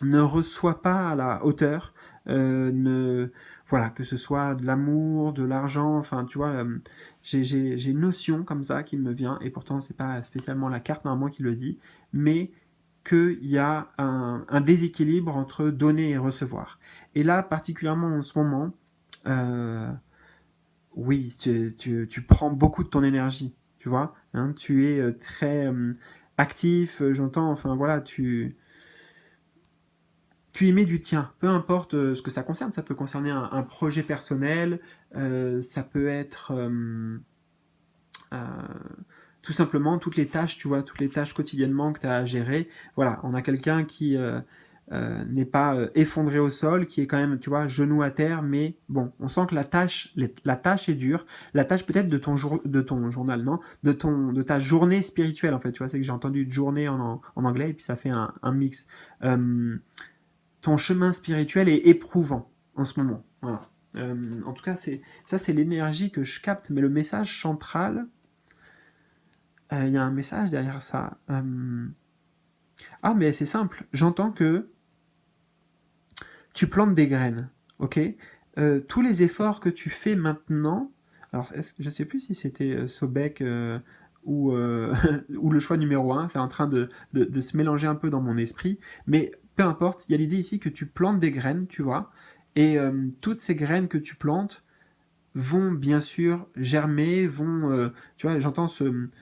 ne reçoit pas à la hauteur, voilà, que ce soit de l'amour, de l'argent, enfin, tu vois, j'ai une notion comme ça qui me vient, et pourtant, c'est pas spécialement la carte normalement qui le dit, mais qu'il y a un déséquilibre entre donner et recevoir. Et là, particulièrement en ce moment, oui, tu prends beaucoup de ton énergie, tu vois, hein, tu es très actif, j'entends, enfin voilà, tu y mets du tien, peu importe ce que ça concerne. Ça peut concerner un projet personnel, ça peut être tout simplement toutes les tâches, tu vois, toutes les tâches quotidiennement que tu as à gérer. Voilà, on a quelqu'un qui n'est pas effondré au sol, qui est quand même, tu vois, genou à terre, mais bon, on sent que la tâche est dure. La tâche peut-être de ton journal, non, de ta journée spirituelle, en fait. Tu vois, c'est que j'ai entendu journée en anglais, et puis ça fait un mix. Ton chemin spirituel est éprouvant en ce moment. Voilà. En tout cas, c'est l'énergie que je capte, mais le message central, Il y a un message derrière ça. Ah, mais c'est simple. J'entends que tu plantes des graines, ok? Tous les efforts que tu fais maintenant, alors je ne sais plus si c'était Sobek ou le choix numéro un, c'est en train de se mélanger un peu dans mon esprit, mais peu importe, il y a l'idée ici que tu plantes des graines, tu vois, et toutes ces graines que tu plantes vont bien sûr germer, tu vois, j'entends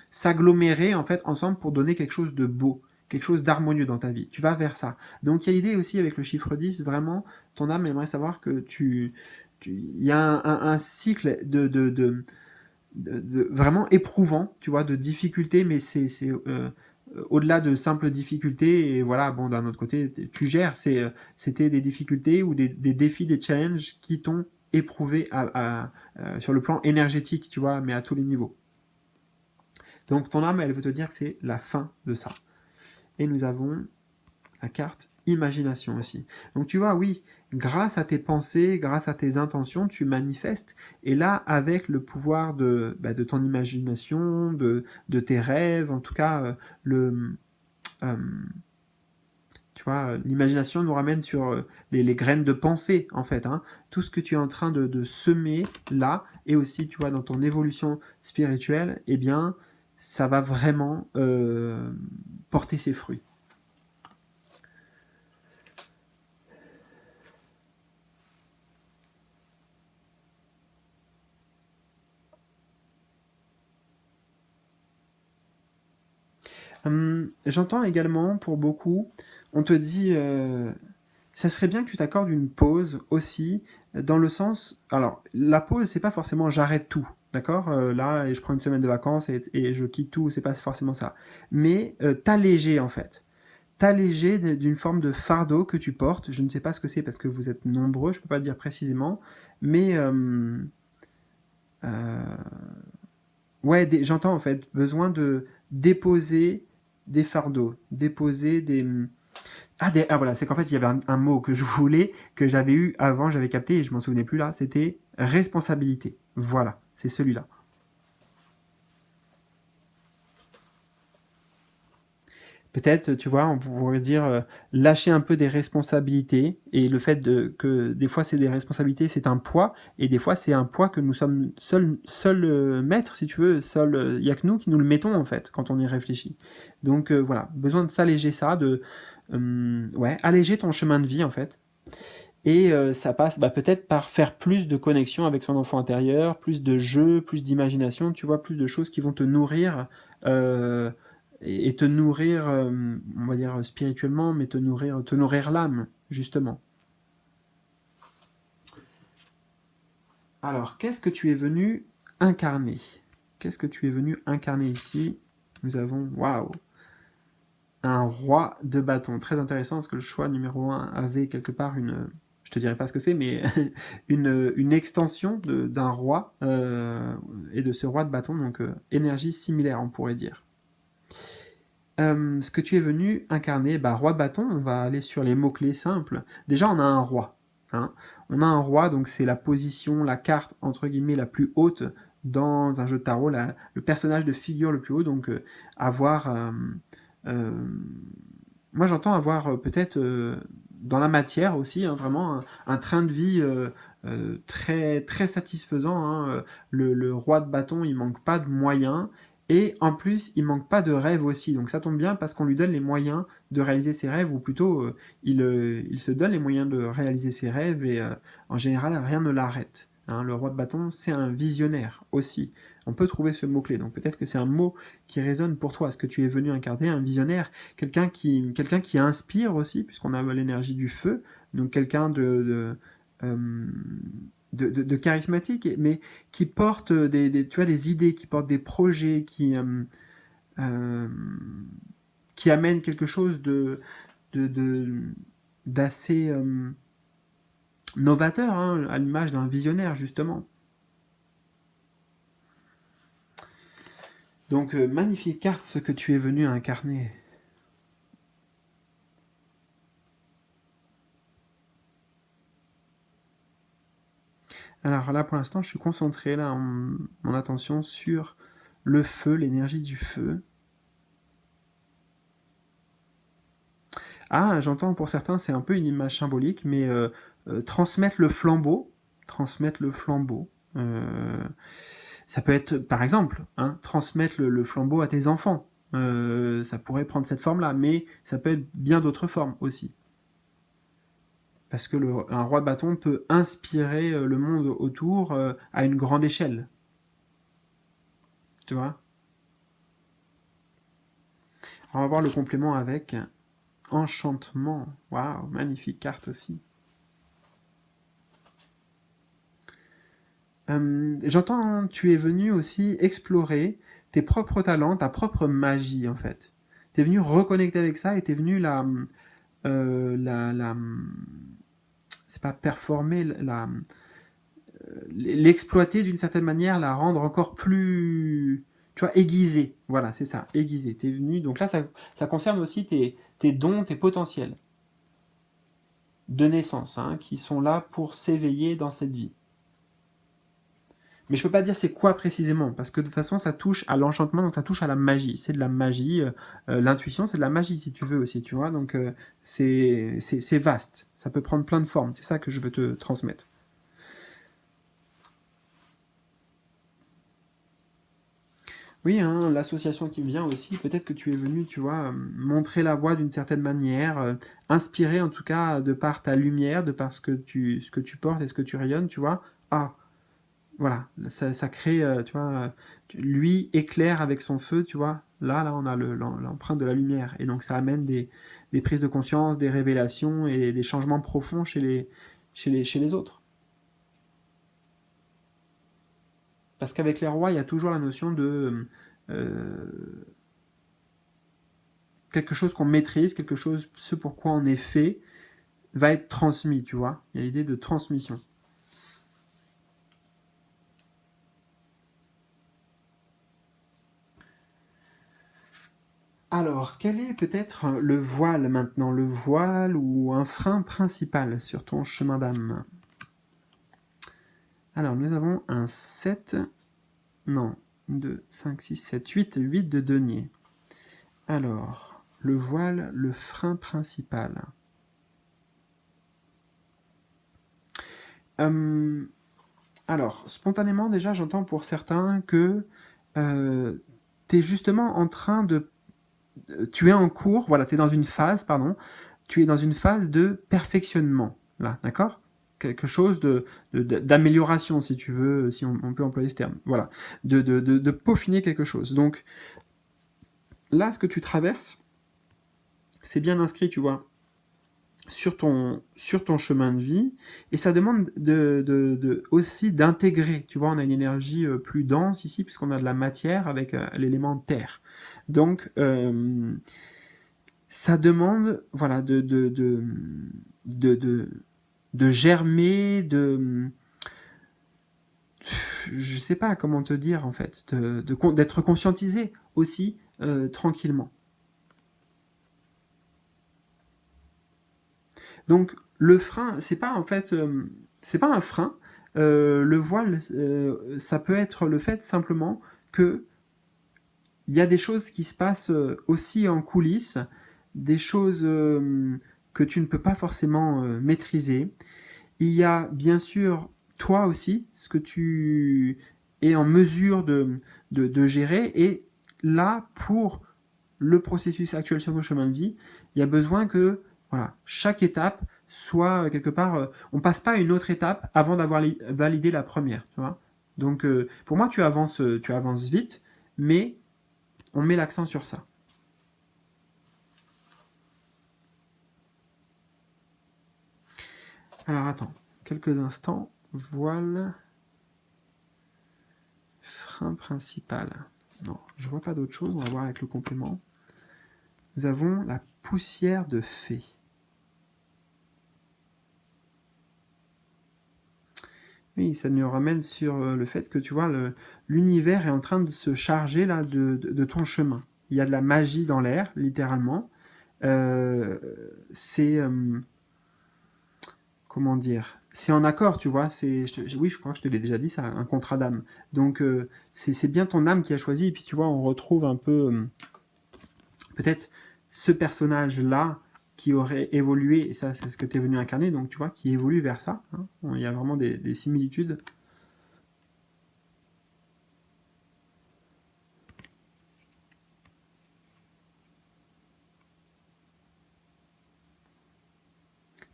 s'agglomérer en fait ensemble pour donner quelque chose de beau, quelque chose d'harmonieux dans ta vie. Tu vas vers ça. Donc il y a l'idée aussi avec le chiffre 10, vraiment, ton âme aimerait savoir que il y a un cycle vraiment éprouvant, tu vois, de difficultés, mais c'est au-delà de simples difficultés, et voilà, bon, d'un autre côté, tu gères, c'était des difficultés ou des défis, des challenges qui t'ont éprouvé sur le plan énergétique, tu vois, mais à tous les niveaux. Donc ton âme, elle veut te dire que c'est la fin de ça. Et nous avons la carte imagination aussi. Donc tu vois, oui, grâce à tes pensées, grâce à tes intentions, tu manifestes. Et là, avec le pouvoir de ton imagination, de tes rêves, en tout cas, euh, tu vois, l'imagination nous ramène sur les graines de pensée, en fait. Hein. Tout ce que tu es en train de semer là, et aussi, tu vois, dans ton évolution spirituelle, eh bien, ça va vraiment porter ses fruits. J'entends également, pour beaucoup, on te dit, ça serait bien que tu t'accordes une pause aussi, dans le sens, alors la pause, c'est pas forcément j'arrête tout, d'accord? Là, et je prends une semaine de vacances et je quitte tout, c'est pas forcément ça. Mais t'alléger en fait, t'alléger d'une forme de fardeau que tu portes. Je ne sais pas ce que c'est parce que vous êtes nombreux, je peux pas te dire précisément, mais euh, ouais, j'entends en fait besoin de déposer des fardeaux, déposer des ah voilà, c'est qu'en fait il y avait un mot que je voulais, que j'avais eu avant, j'avais capté et je m'en souvenais plus là, c'était responsabilité. Voilà, c'est celui-là. Peut-être, tu vois, on pourrait dire lâcher un peu des responsabilités et le fait que des fois c'est des responsabilités, c'est un poids et des fois c'est un poids que nous sommes seuls maîtres, si tu veux, il y a que nous qui nous le mettons en fait quand on y réfléchit. Donc voilà, besoin de s'alléger ça, ouais, alléger ton chemin de vie en fait. Et ça passe peut-être par faire plus de connexion avec son enfant intérieur, plus de jeux, plus d'imagination, tu vois, plus de choses qui vont te nourrir euh, et te nourrir, on va dire spirituellement, mais te nourrir l'âme, justement. Alors, qu'est-ce que tu es venu incarner? Qu'est-ce que tu es venu incarner ici? Nous avons, waouh, un roi de bâton. Très intéressant parce que le choix numéro un avait quelque part je te dirais pas ce que c'est, mais une extension d'un roi et de ce roi de bâton, donc énergie similaire, on pourrait dire. Ce que tu es venu incarner, roi de bâton, on va aller sur les mots-clés simples. Déjà, on a un roi. Hein. On a un roi, donc c'est la position, la carte, entre guillemets, la plus haute dans un jeu de tarot, le personnage de figure le plus haut, donc avoir euh, moi, j'entends avoir peut-être dans la matière aussi, hein, vraiment un train de vie très, très satisfaisant. Hein. Le roi de bâton, il manque pas de moyens. Et en plus, il manque pas de rêves aussi. Donc ça tombe bien parce qu'on lui donne les moyens de réaliser ses rêves, ou plutôt, il se donne les moyens de réaliser ses rêves, et en général, rien ne l'arrête. Hein. Le roi de bâton, c'est un visionnaire aussi. On peut trouver ce mot-clé. Donc peut-être que c'est un mot qui résonne pour toi. Est-ce que tu es venu incarner un visionnaire, quelqu'un qui inspire aussi, puisqu'on a l'énergie du feu, donc quelqu'un euh, de charismatique, mais qui porte tu vois, des idées, qui porte des projets, euh, qui amène quelque chose de, de- d'assez novateur, hein, à l'image d'un visionnaire, justement. Donc, magnifique carte, ce que tu es venu incarner. Alors là, pour l'instant, je suis concentré, là, mon attention sur le feu, l'énergie du feu. Ah, j'entends pour certains, c'est un peu une image symbolique, mais transmettre le flambeau, transmettre le flambeau. Ça peut être, par exemple, hein, transmettre le flambeau à tes enfants. Ça pourrait prendre cette forme-là, mais ça peut être bien d'autres formes aussi. Parce que un roi de bâton peut inspirer le monde autour à une grande échelle. Tu vois. On va voir le complément avec enchantement. Waouh, magnifique carte aussi. J'entends, hein, tu es venu aussi explorer tes propres talents, ta propre magie en fait. Tu es venu reconnecter avec ça et tu es venu la c'est pas performer, l'exploiter d'une certaine manière, la rendre encore plus, tu vois, aiguisée. Voilà, c'est ça, aiguisée. Tu es venu, donc là, ça concerne aussi tes dons, tes potentiels de naissance, hein, qui sont là pour s'éveiller dans cette vie. Mais je peux pas dire c'est quoi précisément, parce que de toute façon ça touche à l'enchantement, donc ça touche à la magie. C'est de la magie, l'intuition c'est de la magie si tu veux aussi, tu vois. Donc c'est vaste, ça peut prendre plein de formes, c'est ça que je veux te transmettre. Oui, hein, l'association qui vient aussi, peut-être que tu es venu, tu vois, montrer la voie d'une certaine manière, inspirer en tout cas de par ta lumière, de par ce que tu portes et ce que tu rayonnes, tu vois. Ah, voilà, ça crée, tu vois, lui éclaire avec son feu, tu vois. Là, on a l'empreinte de la lumière. Et donc, ça amène des prises de conscience, des révélations et des changements profonds chez les autres. Parce qu'avec les rois, il y a toujours la notion de quelque chose qu'on maîtrise, quelque chose, ce pour quoi on est fait, va être transmis, tu vois. Il y a l'idée de transmission. Alors, quel est peut-être le voile maintenant, le voile ou un frein principal sur ton chemin d'âme? Alors, nous avons un 7, non, 2, 5, 6, 7, 8, 8 de denier. Alors, le voile, le frein principal. Alors, spontanément, déjà, j'entends pour certains que tu es justement en train de... Tu es en cours, voilà, tu es dans une phase, pardon, tu es dans une phase de perfectionnement, là, d'accord? Quelque chose d'amélioration, si tu veux, si on peut employer ce terme. Voilà, de peaufiner quelque chose. Donc là, ce que tu traverses, c'est bien inscrit, tu vois, sur ton chemin de vie, et ça demande aussi d'intégrer. Tu vois, on a une énergie plus dense ici, puisqu'on a de la matière avec l'élément terre. Donc, ça demande, voilà, de, de, de germer, je sais pas comment te dire en fait, d'être conscientisé aussi tranquillement. Donc le frein, c'est pas en fait, c'est pas un frein. Le voile, ça peut être le fait simplement que il y a des choses qui se passent aussi en coulisses, des choses que tu ne peux pas forcément maîtriser. Il y a bien sûr toi aussi, ce que tu es en mesure de gérer. Et là, pour le processus actuel sur nos chemins de vie, il y a besoin que voilà, chaque étape soit quelque part... on ne passe pas à une autre étape avant d'avoir validé la première. Tu vois. Donc pour moi, tu avances vite, mais on met l'accent sur ça. Alors attends, quelques instants. Voile, frein principal. Non, je vois pas d'autre chose, on va voir avec le complément. Nous avons la poussière de fée. Oui, ça nous ramène sur le fait que tu vois, l'univers est en train de se charger là de ton chemin. Il y a de la magie dans l'air, littéralement. C'est comment dire, c'est en accord, tu vois, oui, je crois que je te l'ai déjà dit, c'est un contrat d'âme. Donc, c'est bien ton âme qui a choisi, et puis tu vois, on retrouve un peu, peut-être, ce personnage-là qui aurait évolué, et ça, c'est ce que tu es venu incarner, donc tu vois, qui évolue vers ça, hein. Il y a vraiment des similitudes.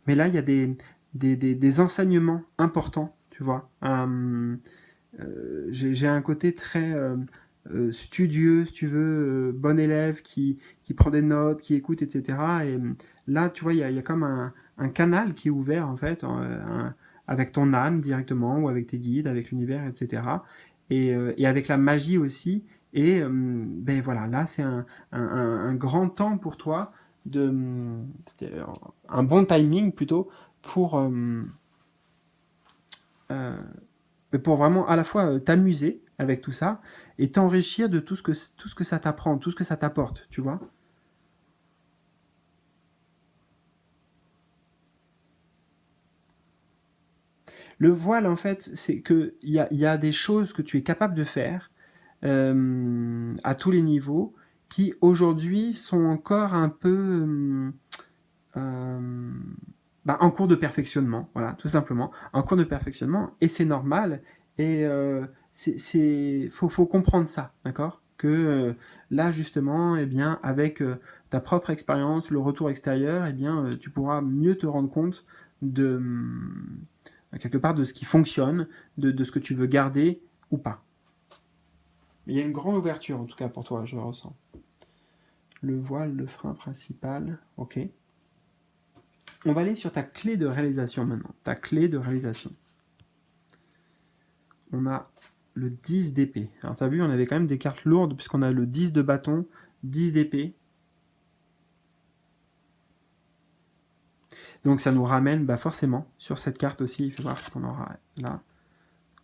Mais là, il y a des enseignements importants, tu vois. J'ai un côté très studieux, si tu veux, bon élève, qui prend des notes, qui écoute, etc. Et là, tu vois, il y a comme un canal qui est ouvert, en fait, avec ton âme directement, ou avec tes guides, avec l'univers, etc. Et avec la magie aussi. Et ben voilà, là, c'est un grand temps pour toi, c'était un bon timing plutôt, pour, euh, pour vraiment à la fois t'amuser avec tout ça et t'enrichir de tout ce que ça t'apprend, tout ce que ça t'apporte, tu vois. Le voile, en fait, c'est que il y a des choses que tu es capable de faire à tous les niveaux qui aujourd'hui sont encore un peu euh, en cours de perfectionnement, voilà, tout simplement, en cours de perfectionnement, et c'est normal, et faut comprendre ça, d'accord. Que là, justement, eh bien, avec ta propre expérience, le retour extérieur, eh bien, tu pourras mieux te rendre compte de, quelque part, de ce qui fonctionne, de ce que tu veux garder ou pas. Il y a une grande ouverture, en tout cas, pour toi, je le ressens. Le voile, le frein principal, ok. On va aller sur ta clé de réalisation maintenant. Ta clé de réalisation. On a le 10 d'épée. Alors tu as vu, on avait quand même des cartes lourdes puisqu'on a le 10 de bâton, 10 d'épée. Donc ça nous ramène forcément sur cette carte aussi, il faut voir ce qu'on aura là.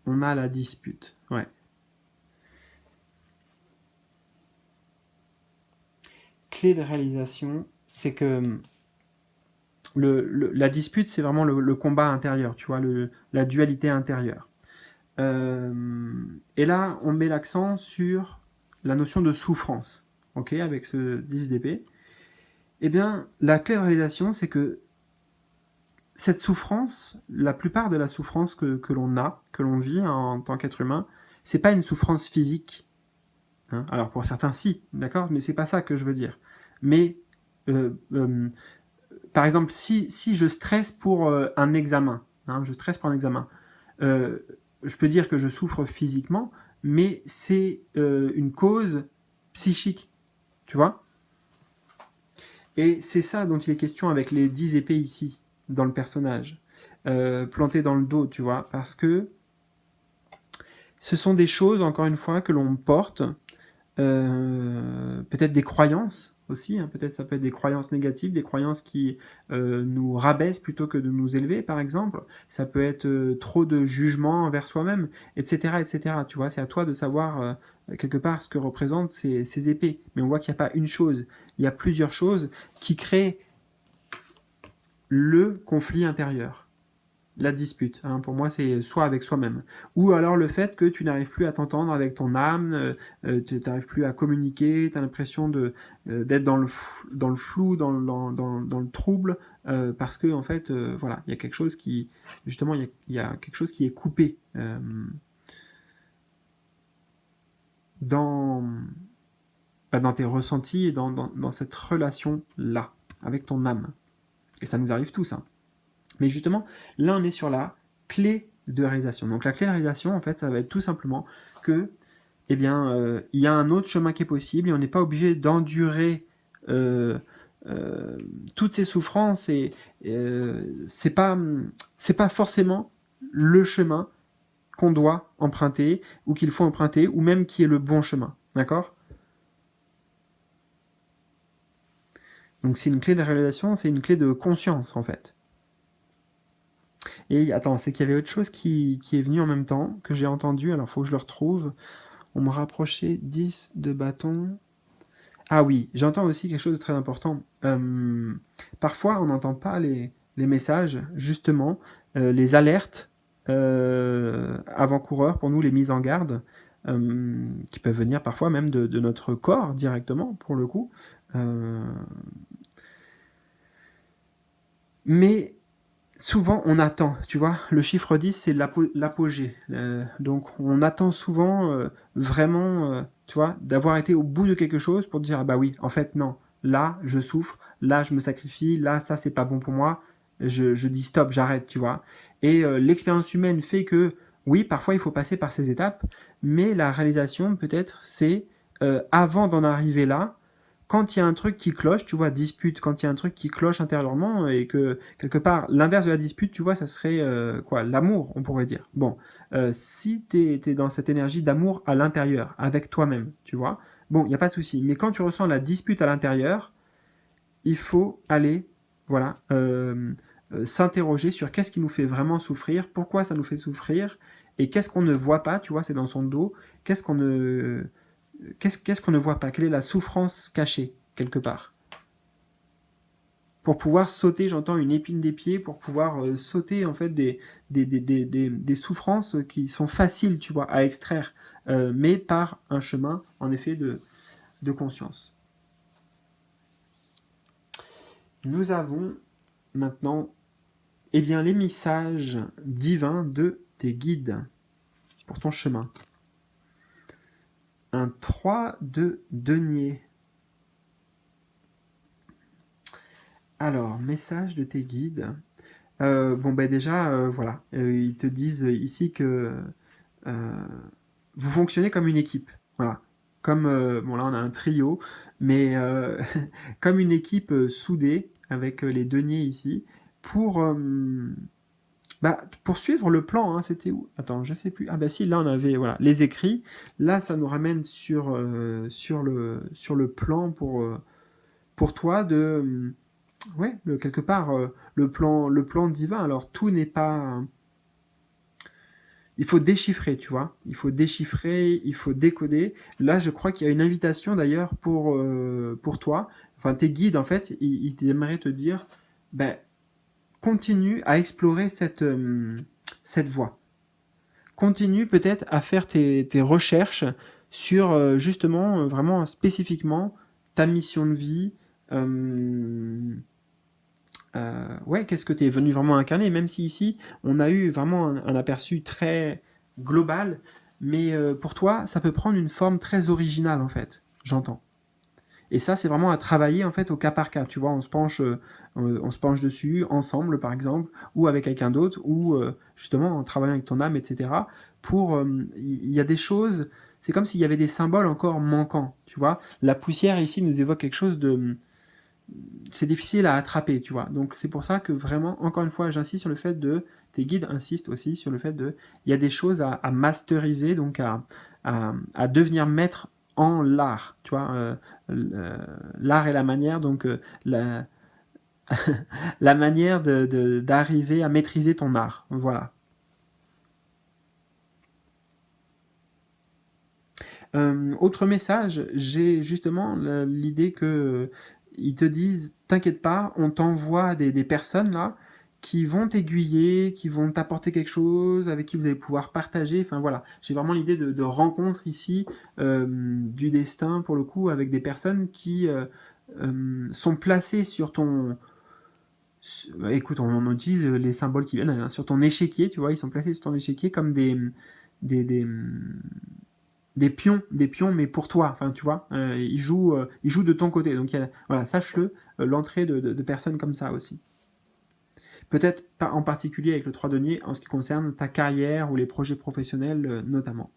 On a la dispute. Ouais. Clé de réalisation, c'est que la dispute, c'est vraiment le combat intérieur, tu vois, la dualité intérieure. Et là, on met l'accent sur la notion de souffrance, ok, avec ce 10 d'épée. Eh bien, la clé de réalisation, c'est que cette souffrance, la plupart de la souffrance que l'on a, que l'on vit en tant qu'être humain, c'est pas une souffrance physique. Hein. Alors pour certains, si, d'accord, mais c'est pas ça que je veux dire. Mais euh, euh, par exemple, si je stresse pour un examen, hein, je stresse pour un examen, euh, je peux dire que je souffre physiquement, mais c'est une cause psychique, tu vois. Et c'est ça dont il est question avec les 10 épées ici, dans le personnage, plantées dans le dos, tu vois, parce que ce sont des choses, encore une fois, que l'on porte, peut-être des croyances aussi, hein, peut-être ça peut être des croyances négatives, des croyances qui nous rabaissent plutôt que de nous élever, par exemple. Ça peut être trop de jugement envers soi-même, etc., etc. Tu vois, c'est à toi de savoir quelque part ce que représentent ces épées. Mais on voit qu'il n'y a pas une chose, il y a plusieurs choses qui créent le conflit intérieur, la dispute. Hein, pour moi, c'est soit avec soi-même. Ou alors le fait que tu n'arrives plus à t'entendre avec ton âme, tu n'arrives plus à communiquer, tu as l'impression d'être dans le flou, dans le trouble, parce que, en fait, voilà, il y a quelque chose qui, justement, il y a quelque chose qui est coupé dans, dans tes ressentis et dans cette relation-là, avec ton âme. Et ça nous arrive tous, hein. Mais justement, là, on est sur la clé de réalisation. Donc la clé de réalisation, en fait, ça va être tout simplement que, eh bien, il y a un autre chemin qui est possible et on n'est pas obligé d'endurer euh, euh, toutes ces souffrances et c'est pas forcément le chemin qu'on doit emprunter ou qu'il faut emprunter ou même qui est le bon chemin. D'accord. Donc c'est une clé de réalisation, c'est une clé de conscience en fait. Et attends, c'est qu'il y avait autre chose qui est venu en même temps, que j'ai entendu, alors faut que je le retrouve. On me rapprochait 10 de bâton. Ah oui, j'entends aussi quelque chose de très important. Parfois, on n'entend pas les messages, justement, les alertes avant-coureurs, pour nous, les mises en garde, qui peuvent venir parfois même de notre corps directement, pour le coup. Euh, mais souvent, on attend, tu vois. Le chiffre 10, c'est l'apogée. Donc, on attend souvent vraiment, tu vois, d'avoir été au bout de quelque chose pour dire, ah bah oui, en fait, non. Là, je souffre. Là, je me sacrifie. Là, ça, c'est pas bon pour moi. Je dis stop, j'arrête, tu vois. Et l'expérience humaine fait que, oui, parfois, il faut passer par ces étapes. Mais la réalisation, peut-être, c'est avant d'en arriver là, quand il y a un truc qui cloche, tu vois, dispute, quand il y a un truc qui cloche intérieurement et que quelque part l'inverse de la dispute, tu vois, ça serait quoi, l'amour, on pourrait dire. Bon, si t'es dans cette énergie d'amour à l'intérieur, avec toi-même, tu vois, bon, il n'y a pas de souci. Mais quand tu ressens la dispute à l'intérieur, il faut aller, voilà, s'interroger sur qu'est-ce qui nous fait vraiment souffrir, pourquoi ça nous fait souffrir, et qu'est-ce qu'on ne voit pas, tu vois, c'est dans son dos, qu'est-ce qu'on ne, qu'est-ce qu'on ne voit pas, quelle est la souffrance cachée quelque part. Pour pouvoir sauter, j'entends une épine des pieds, pour pouvoir sauter en fait des souffrances qui sont faciles, tu vois, à extraire, mais par un chemin, en effet, de conscience. Nous avons maintenant, eh bien, les messages divins de tes guides pour ton chemin. Un 3 de denier. Alors, message de tes guides. Bon, ben déjà, voilà, ils te disent ici que euh, vous fonctionnez comme une équipe. Voilà. Comme, bon là on a un trio, mais comme une équipe soudée, avec les deniers ici, pour, pour suivre le plan, hein, c'était où? Attends, je sais plus. Ah bah si, là on avait voilà, les écrits. Là, ça nous ramène sur le plan pour toi de... ouais, quelque part, le plan divin. Alors tout n'est pas... il faut déchiffrer, tu vois. Il faut déchiffrer, il faut décoder. Là, je crois qu'il y a une invitation d'ailleurs pour toi. Enfin, tes guides, en fait, ils aimeraient te dire, ben, continue à explorer cette voie. Continue peut-être à faire tes recherches sur justement, vraiment spécifiquement, ta mission de vie. euh, ouais, qu'est-ce que tu es venu vraiment incarner, même si ici, on a eu vraiment un aperçu très global, mais pour toi, ça peut prendre une forme très originale, en fait, j'entends. Et ça, c'est vraiment à travailler, en fait, au cas par cas, tu vois, on se penche dessus, ensemble, par exemple, ou avec quelqu'un d'autre, ou justement en travaillant avec ton âme, etc., pour, il y a des choses, c'est comme s'il y avait des symboles encore manquants, tu vois. La poussière, ici, nous évoque quelque chose de c'est difficile à attraper, tu vois. Donc c'est pour ça que vraiment, encore une fois, j'insiste sur le fait tes guides insistent aussi sur le fait il y a des choses à masteriser, donc à devenir maître en l'art, tu vois. L'art et la manière, donc la manière d'arriver à maîtriser ton art, voilà. Autre message, j'ai justement l'idée que ils te disent, t'inquiète pas, on t'envoie des personnes là qui vont t'aiguiller, qui vont t'apporter quelque chose, avec qui vous allez pouvoir partager. Enfin voilà, j'ai vraiment l'idée de rencontre ici du destin pour le coup avec des personnes qui sont placées sur ton... Écoute, on utilise les symboles qui viennent hein, sur ton échiquier, tu vois, ils sont placés sur ton échiquier comme des des pions, mais pour toi. Enfin, tu vois, ils jouent de ton côté. Donc, voilà, sache-le, l'entrée de personnes comme ça aussi. Peut-être pas en particulier avec le 3 denier en ce qui concerne ta carrière ou les projets professionnels notamment.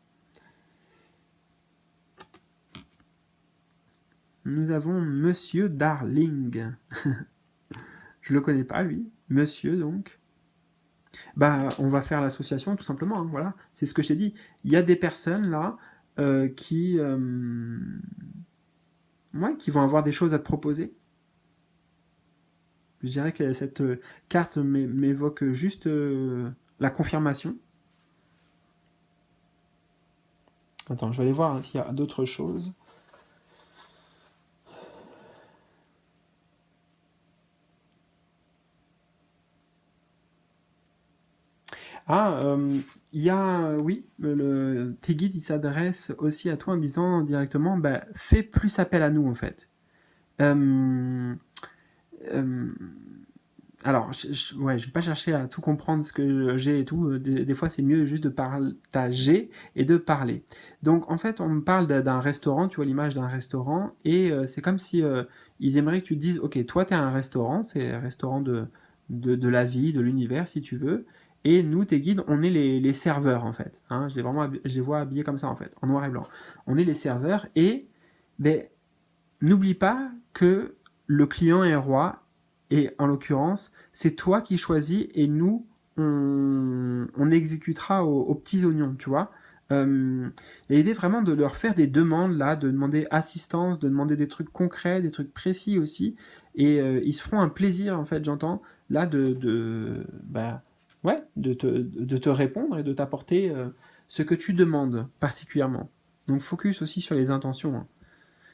Nous avons Monsieur Darling. Je le connais pas lui. Monsieur donc. Bah, on va faire l'association tout simplement. Hein, voilà, c'est ce que je t'ai dit. Il y a des personnes là qui vont avoir des choses à te proposer. Je dirais que cette carte m'évoque juste la confirmation. Attends, je vais aller voir hein, s'il y a d'autres choses. Ah, il y a, oui, tes guides, ils s'adressent aussi à toi en disant directement, bah, fais plus appel à nous, en fait. Euh, euh, alors, ouais, je vais pas chercher à tout comprendre ce que j'ai et tout. Des fois, c'est mieux juste de partager et de parler. Donc, en fait, on me parle d'un restaurant, tu vois l'image d'un restaurant, et c'est comme si ils aimeraient que tu te dises, ok, toi, tu es un restaurant, c'est un restaurant de la vie, de l'univers, si tu veux, et nous, tes guides, on est les serveurs, en fait. Hein, je les vois habillés comme ça, en fait, en noir et blanc. On est les serveurs, et ben, n'oublie pas que le client est roi, et en l'occurrence, c'est toi qui choisis et nous, on exécutera aux petits oignons, tu vois. Et l'idée vraiment de leur faire des demandes là, de demander assistance, de demander des trucs concrets, des trucs précis aussi, et ils se feront un plaisir en fait, j'entends, là bah, ouais, de te répondre et de t'apporter ce que tu demandes particulièrement. Donc focus aussi sur les intentions, hein.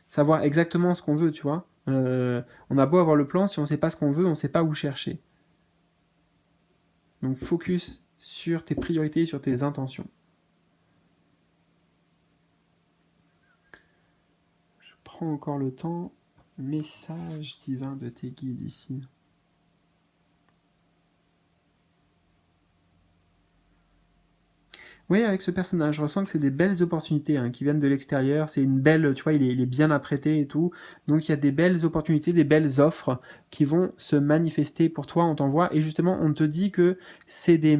Savoir exactement ce qu'on veut, tu vois. On a beau avoir le plan, si on ne sait pas ce qu'on veut, on ne sait pas où chercher. Donc focus sur tes priorités, sur tes intentions. Je prends encore le temps. Message divin de tes guides ici. Oui, avec ce personnage, je ressens que c'est des belles opportunités hein, qui viennent de l'extérieur. C'est une belle, tu vois, il est bien apprêté et tout. Donc il y a des belles opportunités, des belles offres qui vont se manifester pour toi, on t'envoie. Et justement, on te dit que c'est des,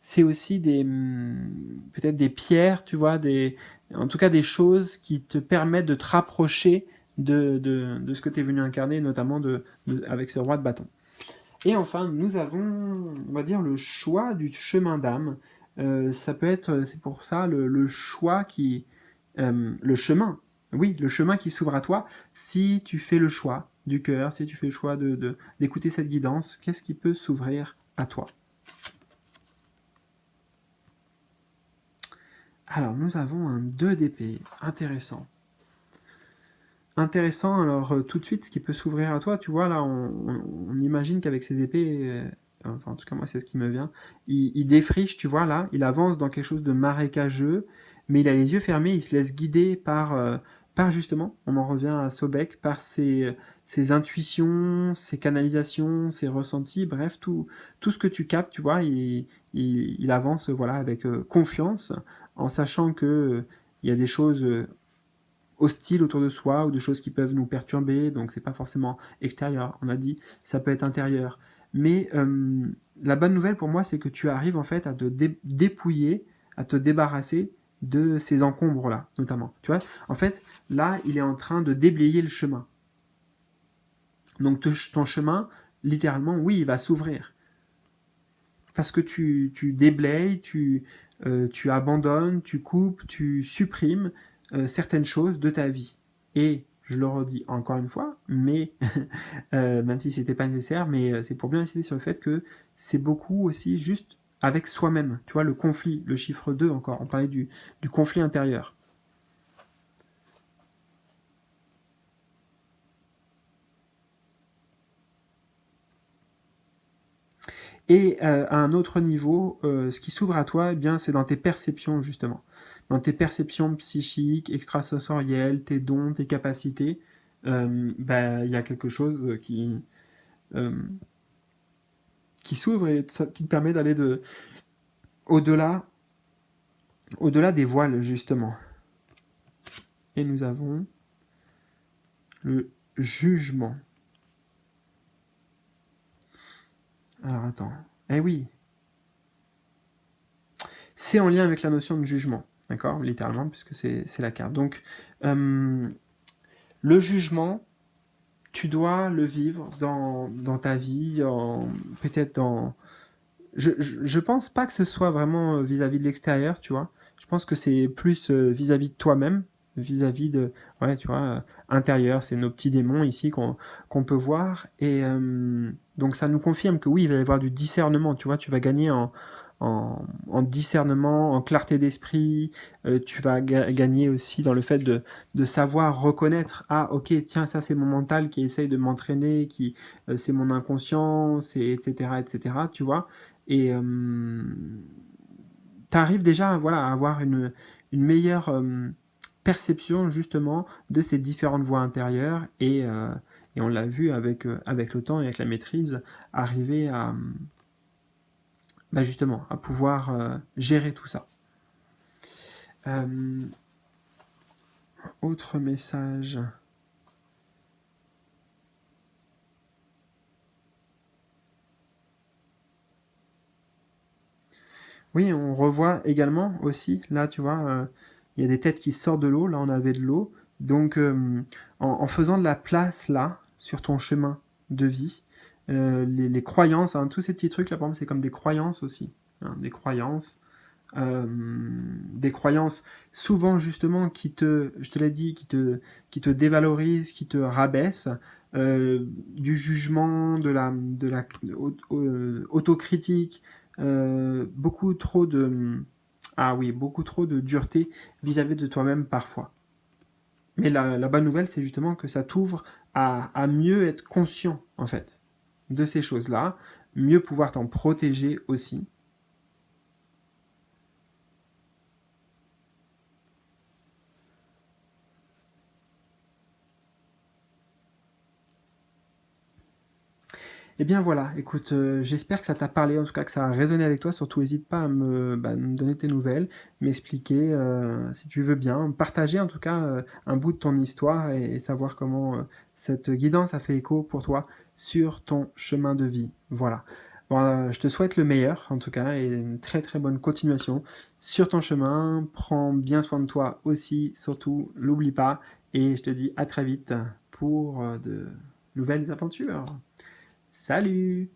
c'est aussi des, peut-être des pierres, tu vois, en tout cas des choses qui te permettent de te rapprocher de ce que tu es venu incarner, notamment avec ce roi de bâton. Et enfin, nous avons, on va dire, le choix du chemin d'âme. Ça peut être, c'est pour ça, le choix qui, le chemin, oui, le chemin qui s'ouvre à toi, si tu fais le choix du cœur, si tu fais le choix d'écouter cette guidance, qu'est-ce qui peut s'ouvrir à toi? Alors, nous avons un 2 d'épée, intéressant. Intéressant, alors tout de suite, ce qui peut s'ouvrir à toi, tu vois, là, on imagine qu'avec ses épées, enfin, en tout cas, moi, c'est ce qui me vient, il défriche, tu vois, là, il avance dans quelque chose de marécageux, mais il a les yeux fermés, il se laisse guider par justement, on en revient à Sobek, par ses intuitions, ses canalisations, ses ressentis, bref, tout ce que tu captes, tu vois, il avance, voilà, avec confiance, en sachant que il y a des choses hostiles autour de soi ou de choses qui peuvent nous perturber, donc c'est pas forcément extérieur, on a dit, ça peut être intérieur. Mais la bonne nouvelle pour moi, c'est que tu arrives en fait à te dépouiller, à te débarrasser de ces encombres-là, notamment. Tu vois, en fait, là, il est en train de déblayer le chemin. Donc ton chemin, littéralement, oui, il va s'ouvrir. Parce que tu déblayes, tu abandonnes, tu coupes, tu supprimes certaines choses de ta vie. Et je le redis encore une fois, mais même si c'était pas nécessaire, mais c'est pour bien insister sur le fait que c'est beaucoup aussi juste avec soi-même. Tu vois, le conflit, le chiffre 2 encore, on parlait du conflit intérieur. Et à un autre niveau, ce qui s'ouvre à toi, eh bien, c'est dans tes perceptions, justement. Dans tes perceptions psychiques, extrasensorielles, tes dons, tes capacités, bah, il y a quelque chose euh, qui s'ouvre et qui te permet d'aller au-delà, au-delà des voiles, justement. Et nous avons le jugement. Alors attends. Eh oui, c'est en lien avec la notion de jugement, d'accord, littéralement, puisque c'est la carte. Donc, le jugement, tu dois le vivre dans ta vie, peut-être dans... Je pense pas que ce soit vraiment vis-à-vis de l'extérieur, tu vois. Je pense que c'est plus vis-à-vis de toi-même, vis-à-vis de... Ouais, tu vois, intérieur, c'est nos petits démons ici qu'on peut voir. Et donc ça nous confirme que oui, il va y avoir du discernement, tu vois. Tu vas gagner en discernement, en clarté d'esprit. Tu vas gagner aussi dans le fait de savoir reconnaître, ah ok, tiens, ça c'est mon mental qui essaye de m'entraîner, c'est mon inconscient, etc., etc., tu vois. et tu arrives déjà voilà, à avoir une meilleure perception justement de ces différentes voix intérieures et on l'a vu avec le temps et avec la maîtrise, arriver à bah justement à pouvoir gérer tout ça. Autre message. Oui, on revoit également aussi, là, tu vois, il y a des têtes qui sortent de l'eau, là on avait de l'eau, donc en faisant de la place là, sur ton chemin de vie, les croyances, hein, tous ces petits trucs là, par exemple, c'est comme des croyances aussi, hein, euh, des croyances souvent justement je te l'ai dit, qui te dévalorisent, qui te rabaissent, du jugement, de la autocritique, beaucoup trop de beaucoup trop de dureté vis-à-vis de toi-même parfois. Mais la bonne nouvelle, c'est justement que ça t'ouvre à mieux être conscient en fait de ces choses-là, mieux pouvoir t'en protéger aussi. Eh bien voilà, écoute, j'espère que ça t'a parlé, en tout cas que ça a résonné avec toi. Surtout, n'hésite pas à me donner tes nouvelles, m'expliquer si tu veux bien, partager en tout cas un bout de ton histoire et savoir comment cette guidance a fait écho pour toi sur ton chemin de vie. Voilà. Bon, je te souhaite le meilleur en tout cas et une très très bonne continuation sur ton chemin. Prends bien soin de toi aussi, surtout, l'oublie pas. Et je te dis à très vite pour de nouvelles aventures. Salut!